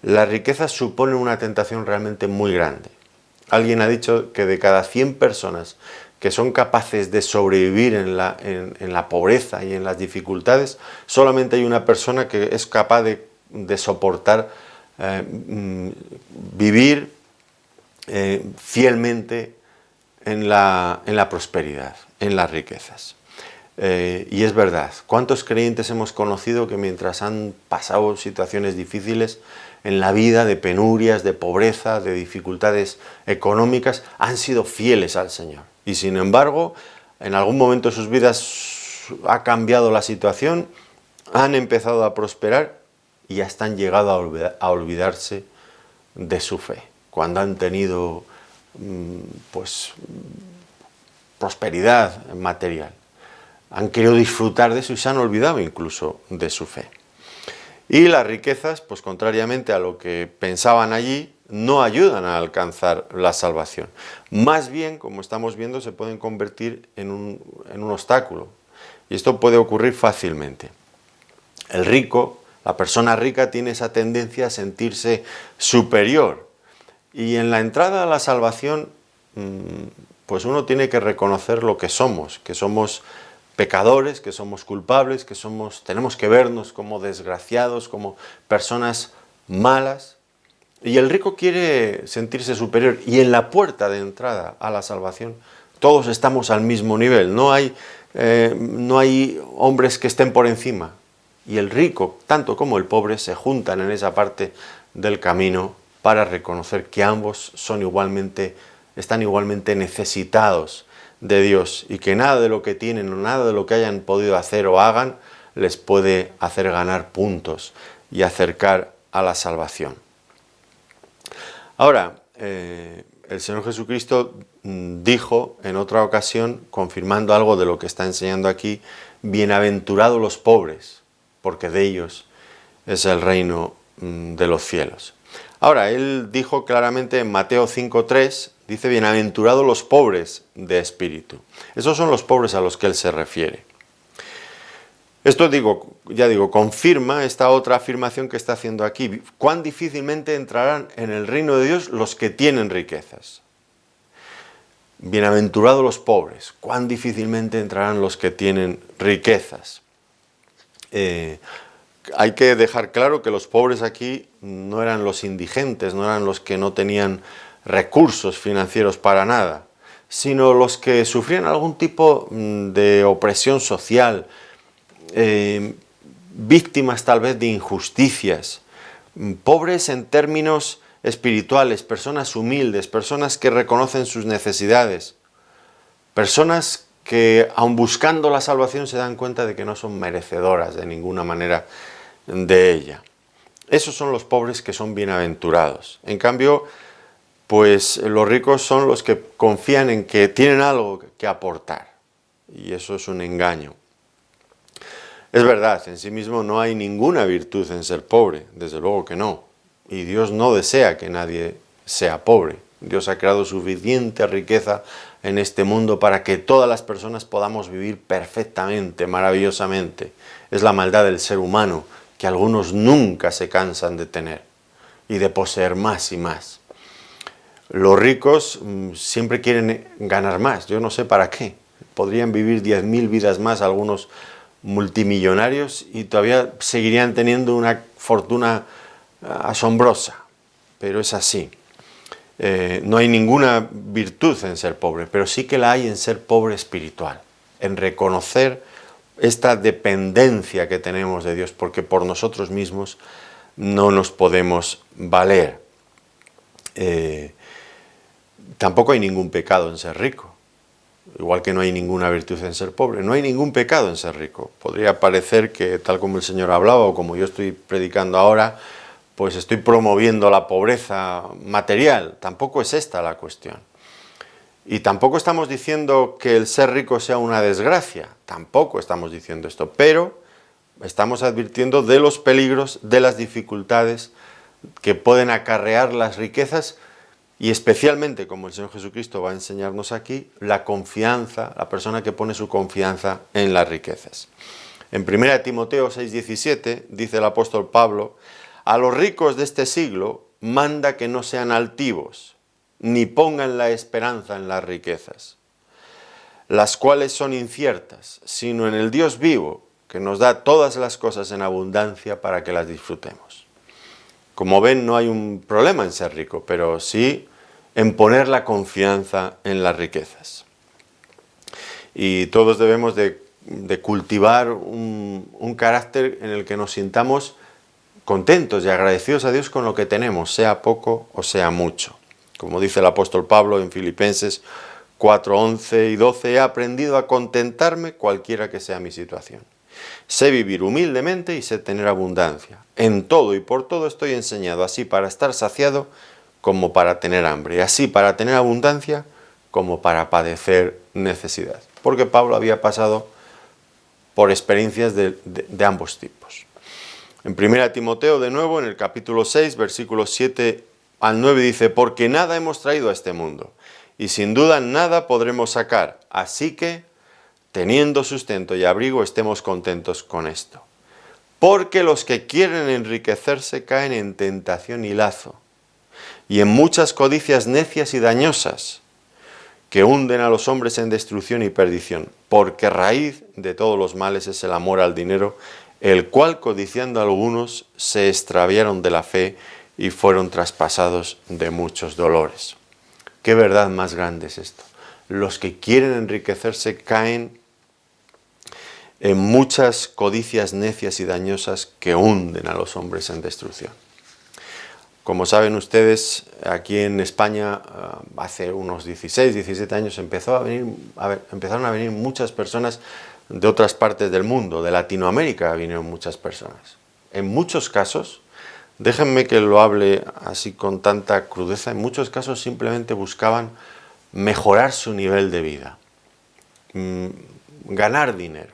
las riquezas suponen una tentación realmente muy grande. Alguien ha dicho que de cada 100 personas que son capaces de sobrevivir en la pobreza y en las dificultades, solamente hay una persona que es capaz de soportar vivir fielmente en la prosperidad, en las riquezas. Y es verdad, ¿cuántos creyentes hemos conocido que mientras han pasado situaciones difíciles en la vida, de penurias, de pobreza, de dificultades económicas, han sido fieles al Señor? Y sin embargo, en algún momento de sus vidas ha cambiado la situación, han empezado a prosperar y hasta han llegado a olvidarse de su fe, cuando han tenido pues prosperidad material. Han querido disfrutar de eso y se han olvidado incluso de su fe. Y las riquezas, pues contrariamente a lo que pensaban allí, no ayudan a alcanzar la salvación. Más bien, como estamos viendo, se pueden convertir en un obstáculo. Y esto puede ocurrir fácilmente. El rico, la persona rica, tiene esa tendencia a sentirse superior. Y en la entrada a la salvación, pues uno tiene que reconocer lo que somos pecadores, que somos culpables, tenemos que vernos como desgraciados, como personas malas. Y el rico quiere sentirse superior. Y en la puerta de entrada a la salvación, todos estamos al mismo nivel. No hay hombres que estén por encima. Y el rico, tanto como el pobre, se juntan en esa parte del camino para reconocer que ambos están igualmente necesitados de Dios y que nada de lo que tienen o nada de lo que hayan podido hacer o hagan les puede hacer ganar puntos y acercar a la salvación. Ahora, el Señor Jesucristo dijo en otra ocasión, confirmando algo de lo que está enseñando aquí: bienaventurados los pobres, porque de ellos es el reino de los cielos. Ahora, Él dijo claramente en Mateo 5:3, dice: bienaventurados los pobres de espíritu. Esos son los pobres a los que Él se refiere. Esto confirma esta otra afirmación que está haciendo aquí. Cuán difícilmente entrarán en el reino de Dios los que tienen riquezas. Bienaventurados los pobres, cuán difícilmente entrarán los que tienen riquezas. Hay que dejar claro que los pobres aquí no eran los indigentes, no eran los que no tenían recursos financieros para nada, sino los que sufrían algún tipo de opresión social, víctimas tal vez de injusticias, pobres en términos espirituales, personas humildes, personas que reconocen sus necesidades, personas que aun buscando la salvación se dan cuenta de que no son merecedoras de ninguna manera de ella. Esos son los pobres que son bienaventurados. En cambio, pues los ricos son los que confían en que tienen algo que aportar, y eso es un engaño. Es verdad, en sí mismo no hay ninguna virtud en ser pobre, desde luego que no, y Dios no desea que nadie sea pobre. Dios ha creado suficiente riqueza en este mundo para que todas las personas podamos vivir perfectamente, maravillosamente. Es la maldad del ser humano, que algunos nunca se cansan de tener y de poseer más y más. Los ricos siempre quieren ganar más, yo no sé para qué. Podrían vivir 10.000 vidas más algunos multimillonarios y todavía seguirían teniendo una fortuna asombrosa, pero es así. No hay ninguna virtud en ser pobre, pero sí que la hay en ser pobre espiritual, en reconocer esta dependencia que tenemos de Dios, porque por nosotros mismos no nos podemos valer. Tampoco hay ningún pecado en ser rico, igual que no hay ninguna virtud en ser pobre. No hay ningún pecado en ser rico. Podría parecer que, tal como el Señor hablaba o como yo estoy predicando ahora, pues estoy promoviendo la pobreza material. Tampoco es esta la cuestión. Y tampoco estamos diciendo que el ser rico sea una desgracia. Tampoco estamos diciendo esto. Pero estamos advirtiendo de los peligros, de las dificultades que pueden acarrear las riquezas. Y especialmente, como el Señor Jesucristo va a enseñarnos aquí, la confianza, la persona que pone su confianza en las riquezas. En 1 Timoteo 6:17 dice el apóstol Pablo: a los ricos de este siglo manda que no sean altivos, ni pongan la esperanza en las riquezas, las cuales son inciertas, sino en el Dios vivo, que nos da todas las cosas en abundancia para que las disfrutemos. Como ven, no hay un problema en ser rico, pero sí en poner la confianza en las riquezas. Y todos debemos de cultivar un carácter en el que nos sintamos contentos y agradecidos a Dios con lo que tenemos, sea poco o sea mucho. Como dice el apóstol Pablo en Filipenses 4, 11 y 12, he aprendido a contentarme cualquiera que sea mi situación. Sé vivir humildemente y sé tener abundancia. En todo y por todo estoy enseñado, así para estar saciado como para tener hambre, y así para tener abundancia como para padecer necesidad. Porque Pablo había pasado por experiencias de ambos tipos. En 1 Timoteo, de nuevo, en el capítulo 6, versículos 7 al 9, dice, porque nada hemos traído a este mundo, y sin duda nada podremos sacar, así que, teniendo sustento y abrigo, estemos contentos con esto. Porque los que quieren enriquecerse caen en tentación y lazo, y en muchas codicias necias y dañosas, que hunden a los hombres en destrucción y perdición, porque raíz de todos los males es el amor al dinero, el cual, codiciando algunos, se extraviaron de la fe y fueron traspasados de muchos dolores. ¿Qué verdad más grande es esto? Los que quieren enriquecerse caen en muchas codicias necias y dañosas que hunden a los hombres en destrucción. Como saben ustedes, aquí en España hace unos 16, 17 años empezaron a venir muchas personas de otras partes del mundo, de Latinoamérica vinieron muchas personas. En muchos casos, déjenme que lo hable así con tanta crudeza, en muchos casos simplemente buscaban mejorar su nivel de vida, ganar dinero.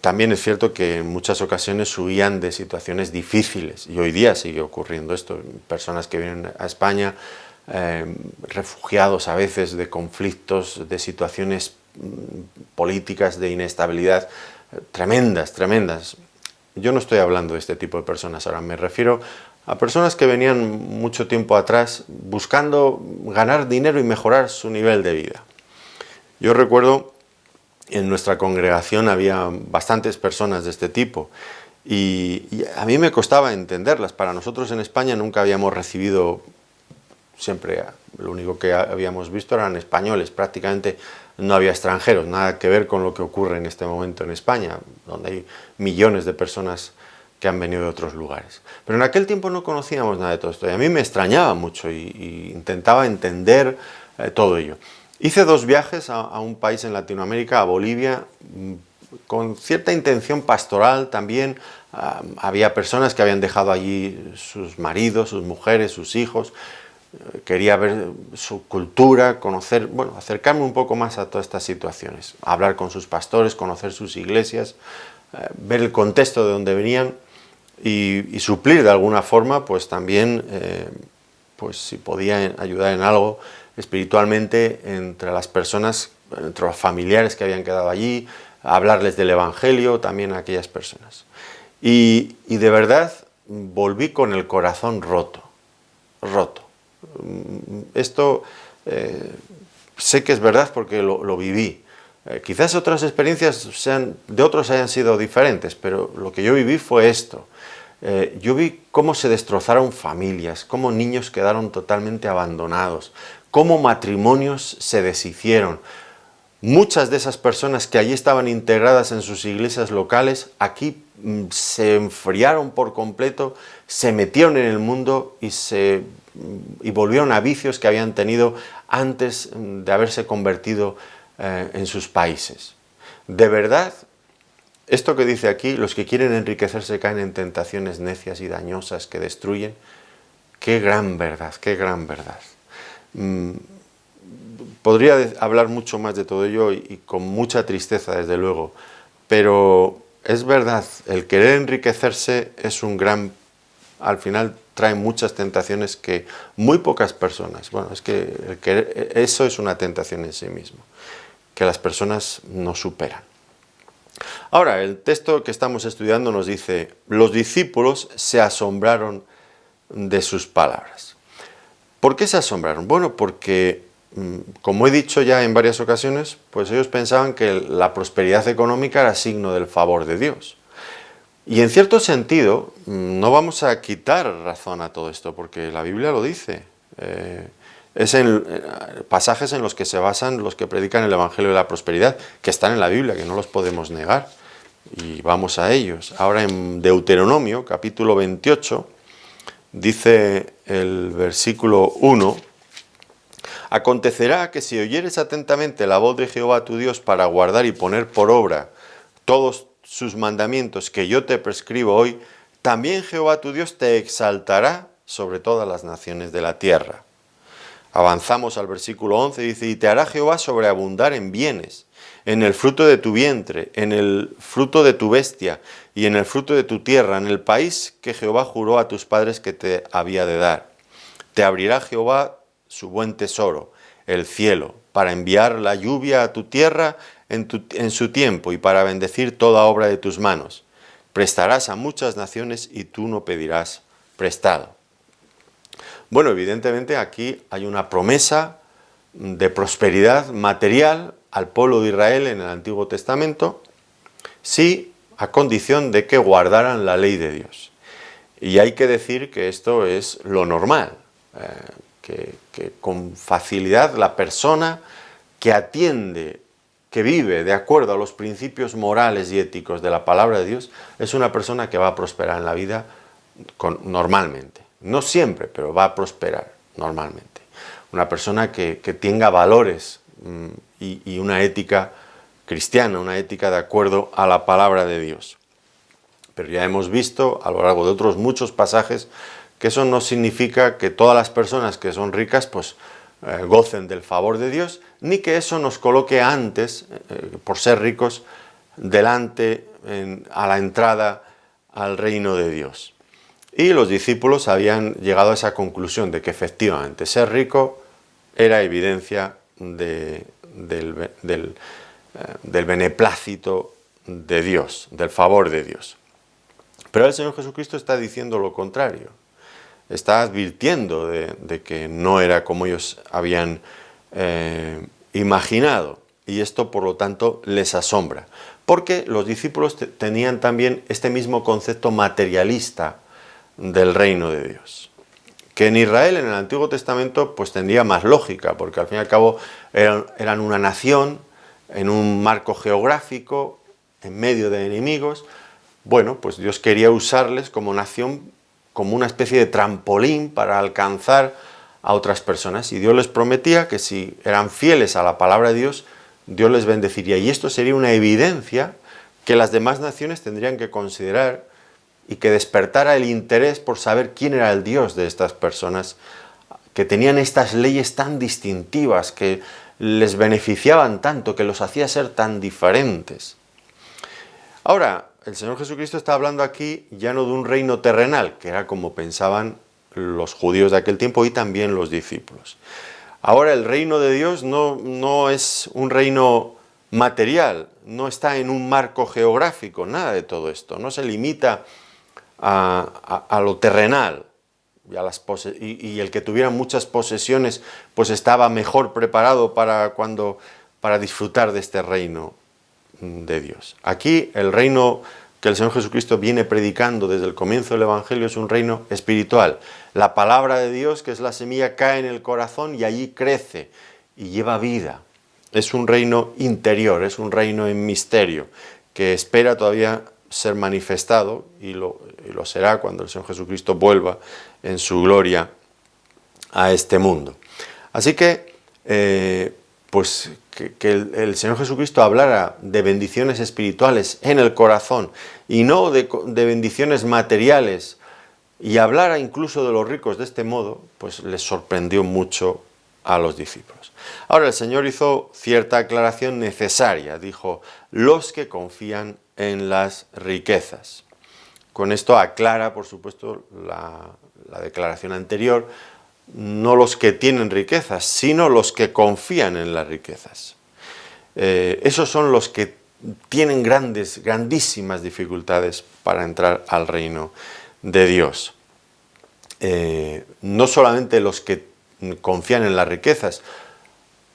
También es cierto que en muchas ocasiones huían de situaciones difíciles y hoy día sigue ocurriendo esto. Personas que vienen a España, refugiados a veces de conflictos, de situaciones políticas, de inestabilidad tremendas, tremendas. Yo no estoy hablando de este tipo de personas ahora, me refiero a personas que venían mucho tiempo atrás buscando ganar dinero y mejorar su nivel de vida. Yo recuerdo en nuestra congregación había bastantes personas de este tipo y a mí me costaba entenderlas. Para nosotros en España nunca habíamos recibido, siempre lo único que habíamos visto eran españoles, prácticamente no había extranjeros, nada que ver con lo que ocurre en este momento en España, donde hay millones de personas que han venido de otros lugares. Pero en aquel tiempo no conocíamos nada de todo esto y a mí me extrañaba mucho y intentaba entender todo ello. Hice 2 viajes a un país en Latinoamérica, a Bolivia, con cierta intención pastoral también. Había personas que habían dejado allí sus maridos, sus mujeres, sus hijos. Quería ver su cultura, conocer, acercarme un poco más a todas estas situaciones. Hablar con sus pastores, conocer sus iglesias, ver el contexto de donde venían y suplir de alguna forma, pues también, pues si podía ayudar en algo espiritualmente entre las personas, entre los familiares que habían quedado allí, hablarles del Evangelio también a aquellas personas. Y de verdad volví con el corazón roto. Esto sé que es verdad porque lo viví. Quizás otras experiencias de otros hayan sido diferentes, pero lo que yo viví fue esto. Yo vi cómo se destrozaron familias, cómo niños quedaron totalmente abandonados, cómo matrimonios se deshicieron. Muchas de esas personas que allí estaban integradas en sus iglesias locales, aquí se enfriaron por completo, se metieron en el mundo y volvieron a vicios que habían tenido antes de haberse convertido en sus países. De verdad, esto que dice aquí, los que quieren enriquecerse caen en tentaciones necias y dañosas que destruyen. ¡Qué gran verdad, qué gran verdad! Podría hablar mucho más de todo ello y con mucha tristeza, desde luego, pero es verdad, el querer enriquecerse es al final trae muchas tentaciones que muy pocas personas, es que eso es una tentación en sí mismo, que las personas no superan. Ahora, el texto que estamos estudiando nos dice, los discípulos se asombraron de sus palabras. ¿Por qué se asombraron? Bueno, porque, como he dicho ya en varias ocasiones, pues ellos pensaban que la prosperidad económica era signo del favor de Dios. Y en cierto sentido, no vamos a quitar razón a todo esto, porque la Biblia lo dice. Es en pasajes en los que se basan los que predican el Evangelio de la Prosperidad, que están en la Biblia, que no los podemos negar. Y vamos a ellos. Ahora en Deuteronomio, capítulo 28, dice el versículo 1, acontecerá que si oyeres atentamente la voz de Jehová tu Dios para guardar y poner por obra todos sus mandamientos que yo te prescribo hoy, también Jehová tu Dios te exaltará sobre todas las naciones de la tierra. Avanzamos al versículo 11, dice, y te hará Jehová sobreabundar en bienes, en el fruto de tu vientre, en el fruto de tu bestia y en el fruto de tu tierra, en el país que Jehová juró a tus padres que te había de dar. Te abrirá Jehová su buen tesoro, el cielo, para enviar la lluvia a tu tierra en su tiempo y para bendecir toda obra de tus manos. Prestarás a muchas naciones y tú no pedirás prestado. Bueno, evidentemente aquí hay una promesa de prosperidad material al pueblo de Israel en el Antiguo Testamento, sí, a condición de que guardaran la ley de Dios. Y hay que decir que esto es lo normal, que con facilidad la persona que atiende, que vive de acuerdo a los principios morales y éticos de la palabra de Dios, es una persona que va a prosperar en la vida normalmente. No siempre, pero va a prosperar normalmente. Una persona que tenga valores y una ética cristiana, una ética de acuerdo a la palabra de Dios. Pero ya hemos visto a lo largo de otros muchos pasajes que eso no significa que todas las personas que son ricas pues gocen del favor de Dios, ni que eso nos coloque antes, por ser ricos, delante a la entrada al reino de Dios. Y los discípulos habían llegado a esa conclusión de que efectivamente ser rico era evidencia del beneplácito de Dios, del favor de Dios. Pero el Señor Jesucristo está diciendo lo contrario. Está advirtiendo de que no era como ellos habían imaginado. Y esto, por lo tanto, les asombra. Porque los discípulos tenían también este mismo concepto materialista del reino de Dios. Que en Israel, en el Antiguo Testamento, pues tendría más lógica, porque al fin y al cabo eran una nación en un marco geográfico, en medio de enemigos. Bueno, pues Dios quería usarles como nación, como una especie de trampolín para alcanzar a otras personas. Y Dios les prometía que si eran fieles a la palabra de Dios, Dios les bendeciría. Y esto sería una evidencia que las demás naciones tendrían que considerar y que despertara el interés por saber quién era el Dios de estas personas, que tenían estas leyes tan distintivas, que les beneficiaban tanto, que los hacía ser tan diferentes. Ahora, el Señor Jesucristo está hablando aquí ya no de un reino terrenal, que era como pensaban los judíos de aquel tiempo y también los discípulos. Ahora el reino de Dios no es un reino material, no está en un marco geográfico, nada de todo esto, no se limita a lo terrenal y el que tuviera muchas posesiones pues estaba mejor preparado para disfrutar de este reino de Dios. Aquí el reino que el Señor Jesucristo viene predicando desde el comienzo del Evangelio es un reino espiritual. La palabra de Dios, que es la semilla, cae en el corazón y allí crece y lleva vida. Es un reino interior, es un reino en misterio que espera todavía ser manifestado y lo será cuando el Señor Jesucristo vuelva en su gloria a este mundo. Así que, pues que el Señor Jesucristo hablara de bendiciones espirituales en el corazón y no de bendiciones materiales, y hablara incluso de los ricos de este modo, pues les sorprendió mucho a los discípulos. Ahora el Señor hizo cierta aclaración necesaria, dijo, los que confían en las riquezas. Con esto aclara, por supuesto, la declaración anterior, no los que tienen riquezas, sino los que confían en las riquezas. Esos son los que tienen grandísimas dificultades para entrar al reino de Dios. No solamente los que confían en las riquezas,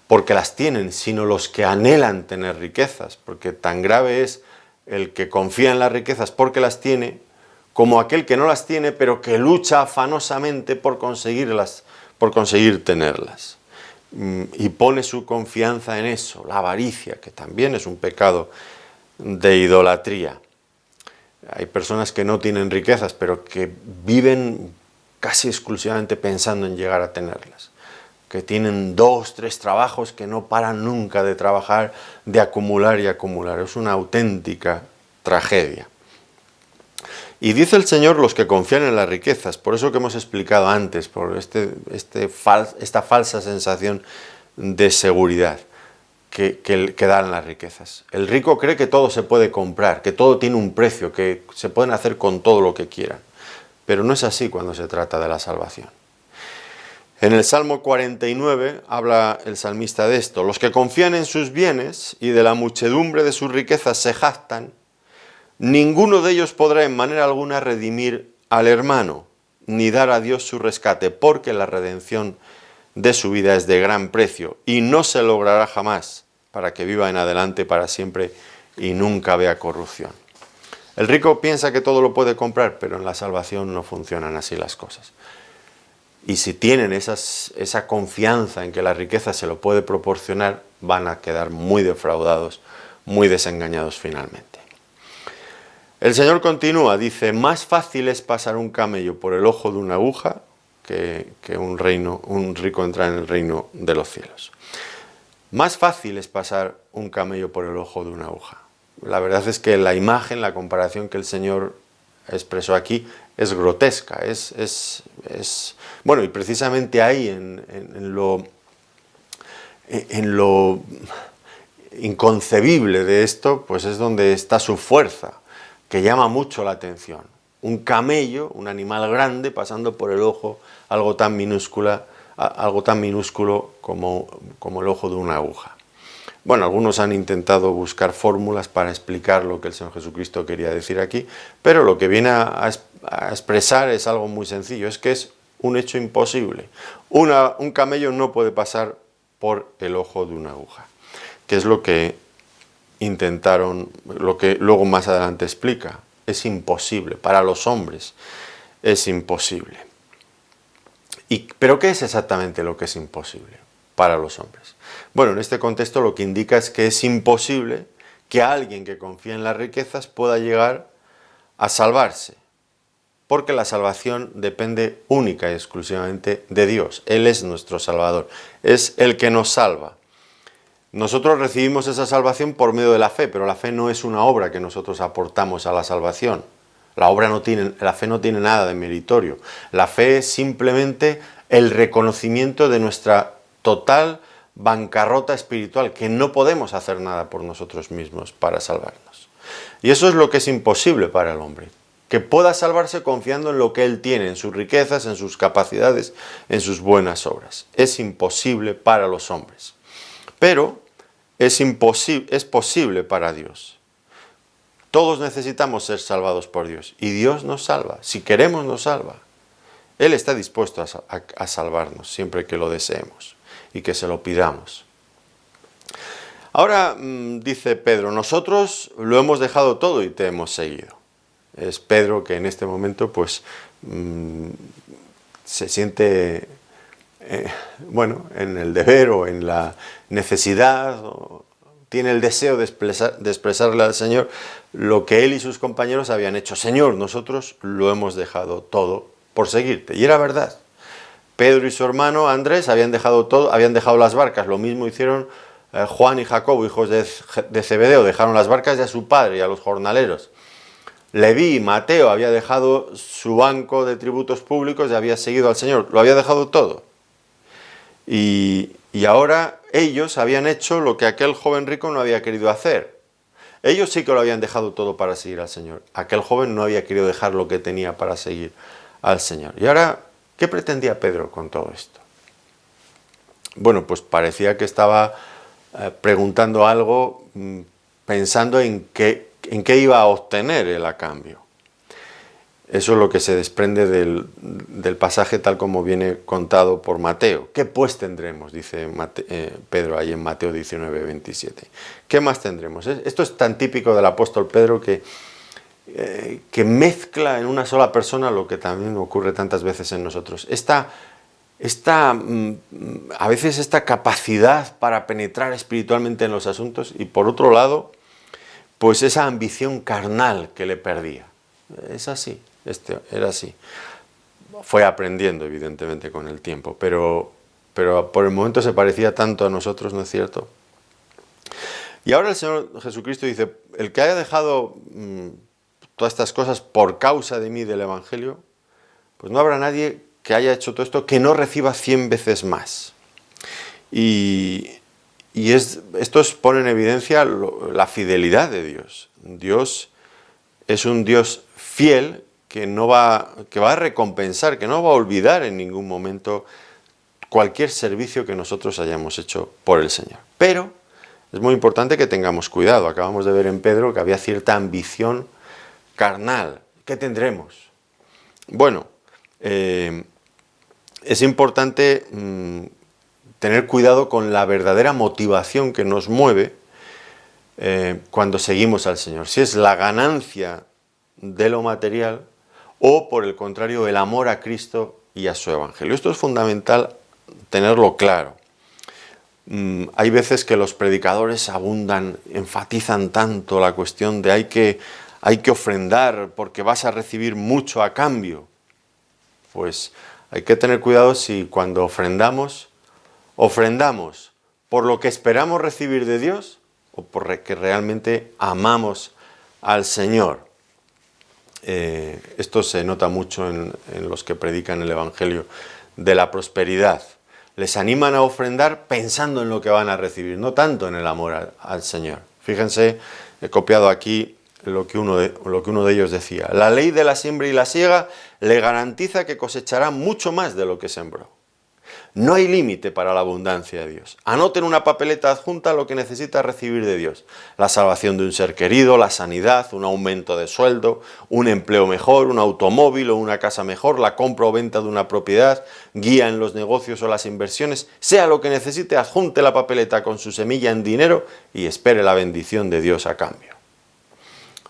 porque las tienen, sino los que anhelan tener riquezas, porque tan grave es el que confía en las riquezas porque las tiene, como aquel que no las tiene, pero que lucha afanosamente por conseguirlas, por conseguir tenerlas. Y pone su confianza en eso, la avaricia, que también es un pecado de idolatría. Hay personas que no tienen riquezas, pero que viven casi exclusivamente pensando en llegar a tenerlas, que tienen 2, 3 trabajos, que no paran nunca de trabajar, de acumular y acumular. Es una auténtica tragedia. Y dice el Señor los que confían en las riquezas, por eso que hemos explicado antes, por esta falsa sensación de seguridad que dan las riquezas. El rico cree que todo se puede comprar, que todo tiene un precio, que se pueden hacer con todo lo que quieran. Pero no es así cuando se trata de la salvación. En el Salmo 49 habla el salmista de esto: los que confían en sus bienes y de la muchedumbre de sus riquezas se jactan, ninguno de ellos podrá en manera alguna redimir al hermano, ni dar a Dios su rescate, porque la redención de su vida es de gran precio y no se logrará jamás, para que viva en adelante para siempre y nunca vea corrupción. El rico piensa que todo lo puede comprar, pero en la salvación no funcionan así las cosas. Y si tienen esa confianza en que la riqueza se lo puede proporcionar, van a quedar muy defraudados, muy desengañados finalmente. El Señor continúa, dice: más fácil es pasar un camello por el ojo de una aguja que un rico entrar en el reino de los cielos. Más fácil es pasar un camello por el ojo de una aguja. La verdad es que la imagen, la comparación que el Señor expresó aquí es grotesca, bueno, y precisamente ahí en lo inconcebible de esto, pues es donde está su fuerza, que llama mucho la atención. Un camello, un animal grande, pasando por el ojo, algo tan minúsculo como el ojo de una aguja. Bueno, algunos han intentado buscar fórmulas para explicar lo que el Señor Jesucristo quería decir aquí, pero lo que viene a expresar es algo muy sencillo, es que es un hecho imposible. Un camello no puede pasar por el ojo de una aguja, que es lo que intentaron, lo que luego más adelante explica. Es imposible, para los hombres es imposible. ¿Pero qué es exactamente lo que es imposible para los hombres? Bueno, en este contexto lo que indica es que es imposible que alguien que confía en las riquezas pueda llegar a salvarse, porque la salvación depende única y exclusivamente de Dios. Él es nuestro Salvador, es el que nos salva. Nosotros recibimos esa salvación por medio de la fe, pero la fe no es una obra que nosotros aportamos a la salvación. La fe no tiene nada de meritorio. La fe es simplemente el reconocimiento de nuestra total bancarrota espiritual, que no podemos hacer nada por nosotros mismos para salvarnos. Y eso es lo que es imposible para el hombre, que pueda salvarse confiando en lo que él tiene, en sus riquezas, en sus capacidades, en sus buenas obras. Es imposible para los hombres. Pero es posible para Dios. Todos necesitamos ser salvados por Dios y Dios nos salva. Si queremos, nos salva. Él está dispuesto a salvarnos siempre que lo deseemos y que se lo pidamos. Ahora dice Pedro: nosotros lo hemos dejado todo y te hemos seguido. Es Pedro que en este momento pues se siente en el deber o en la necesidad, o tiene el deseo de expresarle al Señor lo que él y sus compañeros habían hecho. Señor, nosotros lo hemos dejado todo por seguirte. Y era verdad. Pedro y su hermano Andrés habían dejado todo, habían dejado las barcas. Lo mismo hicieron Juan y Jacobo, hijos de Zebedeo, dejaron las barcas y a su padre y a los jornaleros. Leví y Mateo había dejado su banco de tributos públicos y había seguido al Señor. Lo había dejado todo. Y ahora ellos habían hecho lo que aquel joven rico no había querido hacer. Ellos sí que lo habían dejado todo para seguir al Señor. Aquel joven no había querido dejar lo que tenía para seguir al Señor. Y ahora, ¿qué pretendía Pedro con todo esto? Bueno, pues parecía que estaba preguntando algo pensando en qué iba a obtener él a cambio. Eso es lo que se desprende del pasaje tal como viene contado por Mateo. ¿Qué pues tendremos? Dice Pedro ahí en Mateo 19, 27. ¿Qué más tendremos? Esto es tan típico del apóstol Pedro que mezcla en una sola persona lo que también ocurre tantas veces en nosotros. A veces esta capacidad para penetrar espiritualmente en los asuntos y por otro lado, pues esa ambición carnal que le perdía. Es así. Era así. Fue aprendiendo, evidentemente, con el tiempo, pero por el momento se parecía tanto a nosotros, ¿no es cierto? Y ahora el Señor Jesucristo dice, el que haya dejado todas estas cosas por causa de mí, del Evangelio, pues no habrá nadie que haya hecho todo esto que no reciba 100 veces más. Esto pone en evidencia la fidelidad de Dios. Dios es un Dios fiel que va a recompensar, que no va a olvidar en ningún momento cualquier servicio que nosotros hayamos hecho por el Señor. Pero es muy importante que tengamos cuidado. Acabamos de ver en Pedro que había cierta ambición carnal. ¿Qué tendremos? Bueno, es importante tener cuidado con la verdadera motivación que nos mueve cuando seguimos al Señor. Si es la ganancia de lo material o, por el contrario, el amor a Cristo y a su Evangelio. Esto es fundamental tenerlo claro. Hay veces que los predicadores enfatizan tanto la cuestión de hay que ofrendar porque vas a recibir mucho a cambio. Pues hay que tener cuidado si cuando ofrendamos por lo que esperamos recibir de Dios o porque realmente amamos al Señor. Esto se nota mucho en los que predican el Evangelio de la prosperidad. Les animan a ofrendar pensando en lo que van a recibir, no tanto en el amor al Señor. Fíjense, he copiado aquí lo que uno de ellos decía. La ley de la siembra y la siega le garantiza que cosechará mucho más de lo que sembró. No hay límite para la abundancia de Dios. Anoten una papeleta adjunta lo que necesita recibir de Dios. La salvación de un ser querido, la sanidad, un aumento de sueldo, un empleo mejor, un automóvil o una casa mejor, la compra o venta de una propiedad, guía en los negocios o las inversiones. Sea lo que necesite, adjunte la papeleta con su semilla en dinero y espere la bendición de Dios a cambio.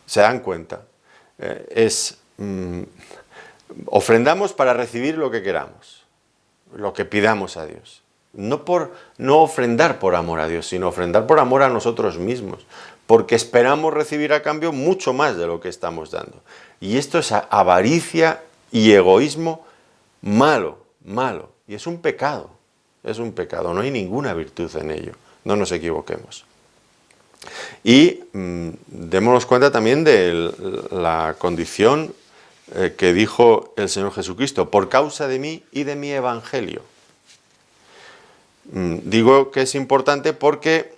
¿Se dan cuenta? Ofrendamos para recibir lo que queramos, lo que pidamos a Dios. No ofrendar por amor a Dios, sino ofrendar por amor a nosotros mismos, porque esperamos recibir a cambio mucho más de lo que estamos dando. Y esto es avaricia y egoísmo malo, y es un pecado, no hay ninguna virtud en ello, no nos equivoquemos. Y démonos cuenta también de la condición que dijo el Señor Jesucristo, por causa de mí y de mi Evangelio. Digo que es importante porque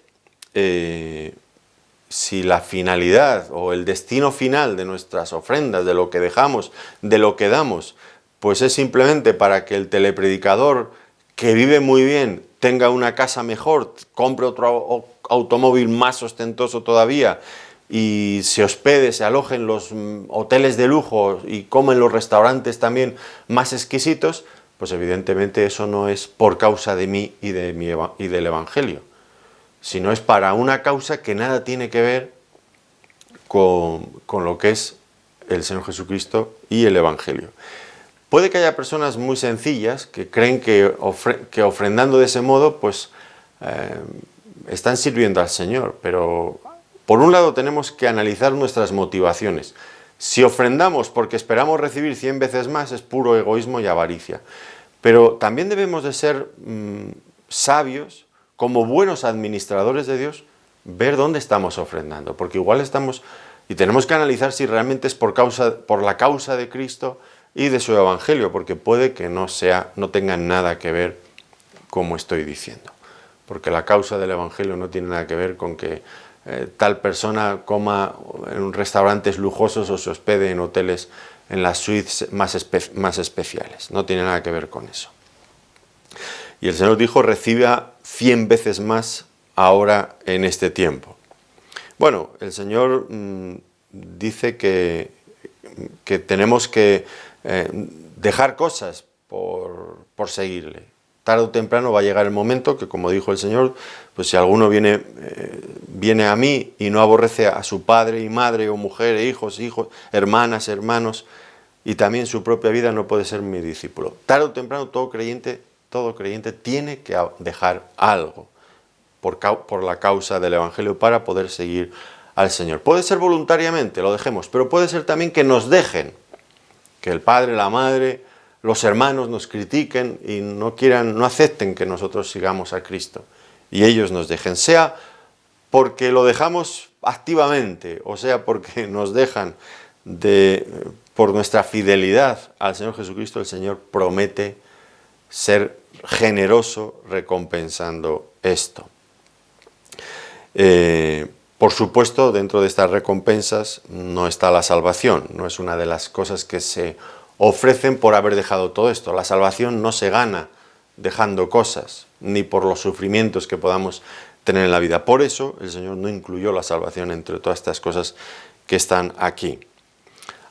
si la finalidad o el destino final de nuestras ofrendas, de lo que dejamos, de lo que damos, pues es simplemente para que el telepredicador que vive muy bien tenga una casa mejor, compre otro automóvil más ostentoso todavía y se hospede, se aloje en los hoteles de lujo y come en los restaurantes también más exquisitos, pues evidentemente eso no es por causa de mí y del Evangelio, sino es para una causa que nada tiene que ver con lo que es el Señor Jesucristo y el Evangelio. Puede que haya personas muy sencillas que creen que ofrendando de ese modo, pues están sirviendo al Señor, pero por un lado tenemos que analizar nuestras motivaciones. Si ofrendamos porque esperamos recibir 100 veces más, es puro egoísmo y avaricia. Pero también debemos de ser sabios, como buenos administradores de Dios, ver dónde estamos ofrendando, porque igual y tenemos que analizar si realmente es por la causa de Cristo y de su Evangelio, porque puede que no tenga nada que ver como estoy diciendo. Porque la causa del Evangelio no tiene nada que ver con que tal persona coma en restaurantes lujosos o se hospede en hoteles, en las suites más especiales. No tiene nada que ver con eso. Y el Señor dijo, reciba 100 veces más ahora en este tiempo. Bueno, el Señor dice que que tenemos que dejar cosas por seguirle. Tarde o temprano va a llegar el momento que, como dijo el Señor, pues si alguno viene a mí y no aborrece a su padre y madre, o mujer, hijos, hermanas, hermanos, y también su propia vida, no puede ser mi discípulo. Tarde o temprano todo creyente tiene que dejar algo por la causa del Evangelio para poder seguir al Señor. Puede ser voluntariamente, lo dejemos, pero puede ser también que nos dejen, que el padre, la madre, los hermanos nos critiquen y no acepten que nosotros sigamos a Cristo y ellos nos dejen, sea porque lo dejamos activamente, o sea porque nos dejan por nuestra fidelidad al Señor Jesucristo. El Señor promete ser generoso recompensando esto. Por supuesto, dentro de estas recompensas no está la salvación, no es una de las cosas que se ofrecen por haber dejado todo esto. La salvación no se gana dejando cosas, ni por los sufrimientos que podamos tener en la vida. Por eso el Señor no incluyó la salvación entre todas estas cosas que están aquí.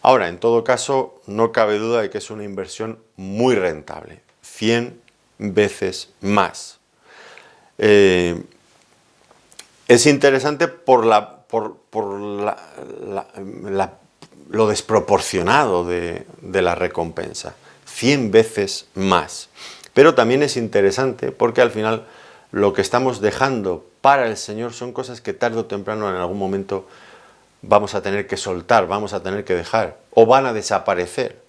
Ahora, en todo caso, no cabe duda de que es una inversión muy rentable, 100 veces más. Es interesante por lo desproporcionado de la recompensa, 100 veces más. Pero también es interesante porque al final lo que estamos dejando para el Señor son cosas que tarde o temprano en algún momento vamos a tener que soltar, vamos a tener que dejar o van a desaparecer.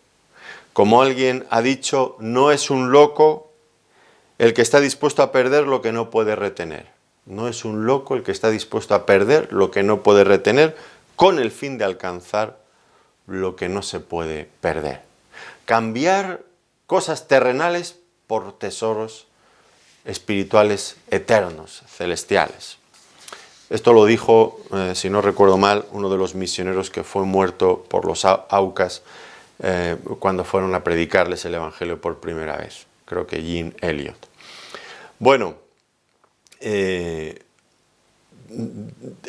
Como alguien ha dicho, no es un loco el que está dispuesto a perder lo que no puede retener. No es un loco el que está dispuesto a perder lo que no puede retener con el fin de alcanzar lo que no se puede perder. Cambiar cosas terrenales por tesoros espirituales eternos, celestiales. Esto lo dijo, si no recuerdo mal, uno de los misioneros que fue muerto por los Aucas cuando fueron a predicarles el Evangelio por primera vez. Creo que Jean Elliot. Bueno,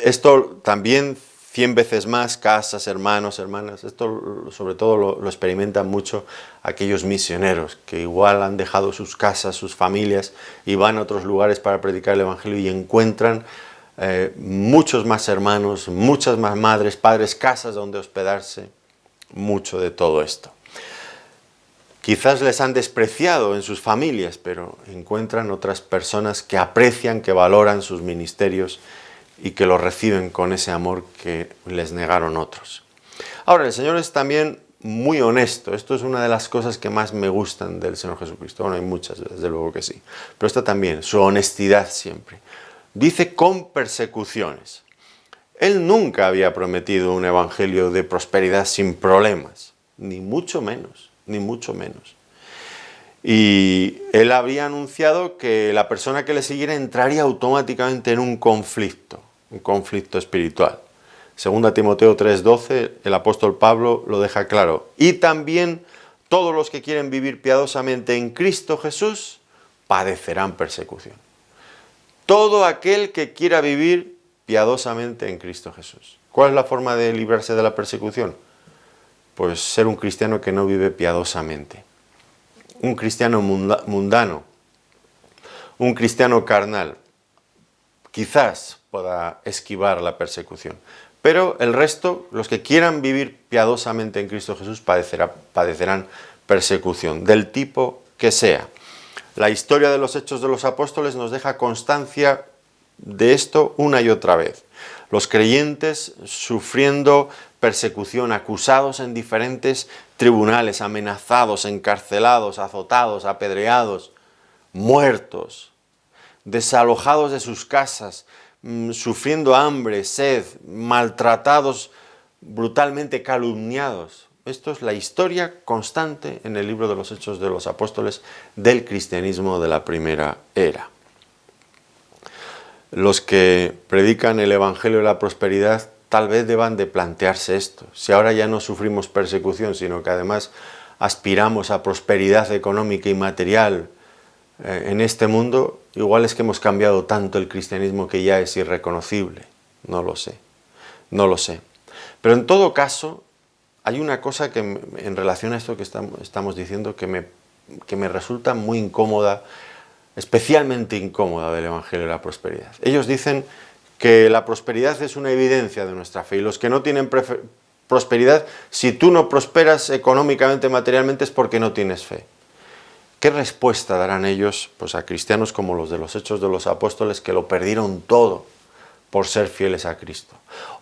esto también 100 veces más, casas, hermanos, hermanas, esto sobre todo lo experimentan mucho aquellos misioneros que igual han dejado sus casas, sus familias y van a otros lugares para predicar el Evangelio y encuentran muchos más hermanos, muchas más madres, padres, casas donde hospedarse, mucho de todo esto. Quizás les han despreciado en sus familias, pero encuentran otras personas que aprecian, que valoran sus ministerios y que los reciben con ese amor que les negaron otros. Ahora, el Señor es también muy honesto. Esto es una de las cosas que más me gustan del Señor Jesucristo. Bueno, hay muchas, desde luego que sí. Pero esta también, su honestidad siempre. Dice con persecuciones. Él nunca había prometido un evangelio de prosperidad sin problemas, ni mucho menos. Ni mucho menos. Y él había anunciado que la persona que le siguiera entraría automáticamente en un conflicto espiritual. 2 Timoteo 3:12, el apóstol Pablo lo deja claro. Y también todos los que quieren vivir piadosamente en Cristo Jesús padecerán persecución. Todo aquel que quiera vivir piadosamente en Cristo Jesús. ¿Cuál es la forma de librarse de la persecución? Pues ser un cristiano que no vive piadosamente, un cristiano mundano, un cristiano carnal, quizás pueda esquivar la persecución, pero el resto, los que quieran vivir piadosamente en Cristo Jesús, padecerán persecución, del tipo que sea. La historia de los Hechos de los Apóstoles nos deja constancia de esto una y otra vez. Los creyentes sufriendo persecución, acusados en diferentes tribunales, amenazados, encarcelados, azotados, apedreados, muertos, desalojados de sus casas, sufriendo hambre, sed, maltratados, brutalmente calumniados. Esto es la historia constante en el libro de los Hechos de los Apóstoles del cristianismo de la primera era. Los que predican el Evangelio de la prosperidad tal vez deban de plantearse esto. Si ahora ya no sufrimos persecución, sino que además aspiramos a prosperidad económica y material en este mundo, igual es que hemos cambiado tanto el cristianismo que ya es irreconocible. No lo sé. Pero en todo caso, hay una cosa que en relación a esto que estamos diciendo que me resulta muy incómoda, especialmente incómoda del Evangelio de la Prosperidad. Ellos dicen que la prosperidad es una evidencia de nuestra fe y los que no tienen prosperidad, si tú no prosperas económicamente, materialmente, es porque no tienes fe. ¿Qué respuesta darán ellos pues, a cristianos como los de los Hechos de los Apóstoles que lo perdieron todo por ser fieles a Cristo?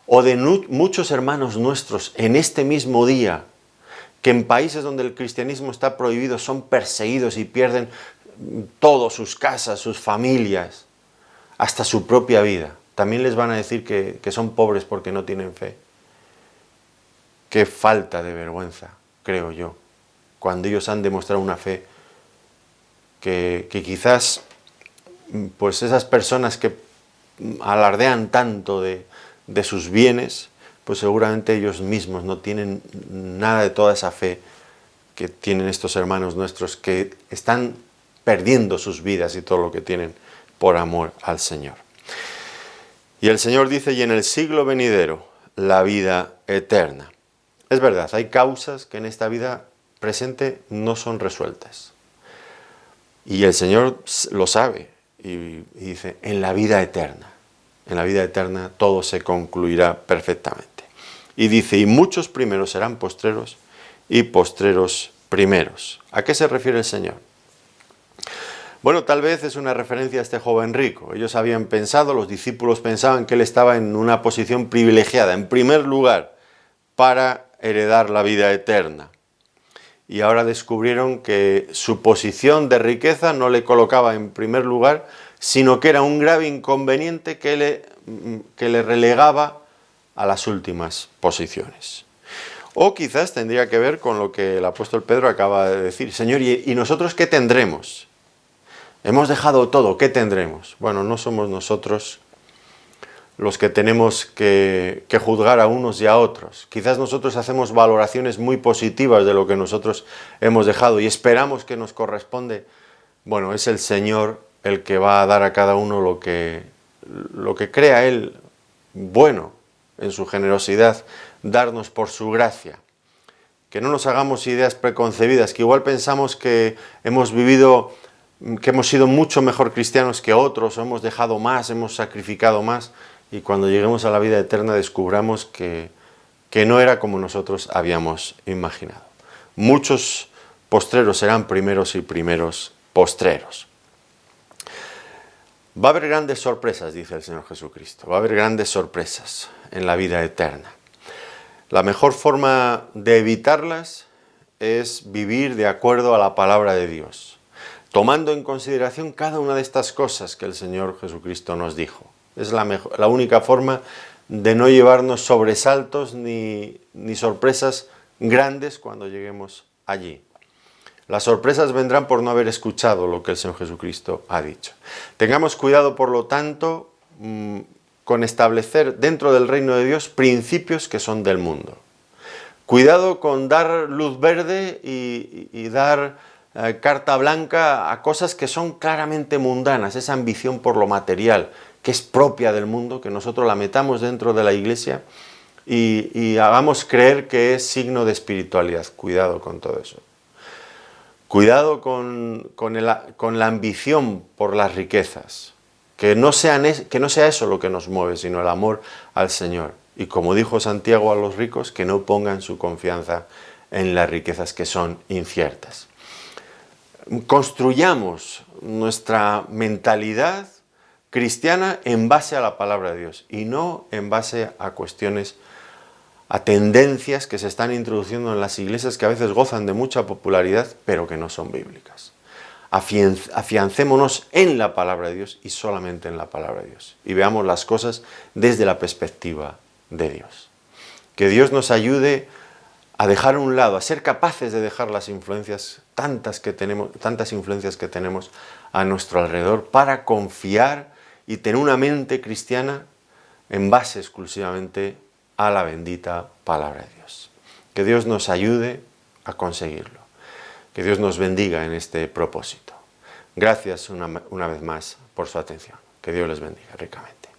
O de muchos hermanos nuestros en este mismo día que en países donde el cristianismo está prohibido son perseguidos y pierden todo, sus casas, sus familias, hasta su propia vida. También les van a decir que son pobres porque no tienen fe. Qué falta de vergüenza, creo yo, cuando ellos han demostrado una fe que quizás pues esas personas que alardean tanto de sus bienes, pues seguramente ellos mismos no tienen nada de toda esa fe que tienen estos hermanos nuestros que están perdiendo sus vidas y todo lo que tienen por amor al Señor. Y el Señor dice, y en el siglo venidero, la vida eterna. Es verdad, hay causas que en esta vida presente no son resueltas. Y el Señor lo sabe y dice, en la vida eterna todo se concluirá perfectamente. Y dice, y muchos primeros serán postreros y postreros primeros. ¿A qué se refiere el Señor? Bueno, tal vez es una referencia a este joven rico. Ellos habían pensado, los discípulos pensaban que él estaba en una posición privilegiada, en primer lugar, para heredar la vida eterna. Y ahora descubrieron que su posición de riqueza no le colocaba en primer lugar, sino que era un grave inconveniente que le relegaba a las últimas posiciones. O quizás tendría que ver con lo que el apóstol Pedro acaba de decir. Señor, ¿y nosotros qué tendremos? Hemos dejado todo, ¿qué tendremos? Bueno, no somos nosotros los que tenemos que juzgar a unos y a otros. Quizás nosotros hacemos valoraciones muy positivas de lo que nosotros hemos dejado y esperamos que nos corresponde. Bueno, es el Señor el que va a dar a cada uno lo que crea Él bueno en su generosidad, darnos por su gracia. Que no nos hagamos ideas preconcebidas, que igual pensamos que hemos sido mucho mejor cristianos que otros, o hemos dejado más, hemos sacrificado más, y cuando lleguemos a la vida eterna descubramos que no era como nosotros habíamos imaginado. Muchos postreros serán primeros y primeros postreros. Va a haber grandes sorpresas, dice el Señor Jesucristo, va a haber grandes sorpresas en la vida eterna. La mejor forma de evitarlas es vivir de acuerdo a la palabra de Dios, tomando en consideración cada una de estas cosas que el Señor Jesucristo nos dijo. Es la única forma de no llevarnos sobresaltos ni sorpresas grandes cuando lleguemos allí. Las sorpresas vendrán por no haber escuchado lo que el Señor Jesucristo ha dicho. Tengamos cuidado, por lo tanto, con establecer dentro del reino de Dios principios que son del mundo. Cuidado con dar luz verde y dar carta blanca a cosas que son claramente mundanas, esa ambición por lo material, que es propia del mundo, que nosotros la metamos dentro de la iglesia y hagamos creer que es signo de espiritualidad. Cuidado con todo eso. Cuidado con la ambición por las riquezas, que no sea eso lo que nos mueve, sino el amor al Señor. Y como dijo Santiago a los ricos, que no pongan su confianza en las riquezas que son inciertas. Construyamos nuestra mentalidad cristiana en base a la palabra de Dios y no en base a cuestiones, a tendencias que se están introduciendo en las iglesias que a veces gozan de mucha popularidad, pero que no son bíblicas. Afiancémonos en la palabra de Dios y solamente en la palabra de Dios. Y veamos las cosas desde la perspectiva de Dios. Que Dios nos ayude a dejar a un lado, a ser capaces de dejar las influencias, tantas influencias que tenemos a nuestro alrededor, para confiar y tener una mente cristiana en base exclusivamente a la bendita palabra de Dios. Que Dios nos ayude a conseguirlo. Que Dios nos bendiga en este propósito. Gracias una vez más por su atención. Que Dios les bendiga ricamente.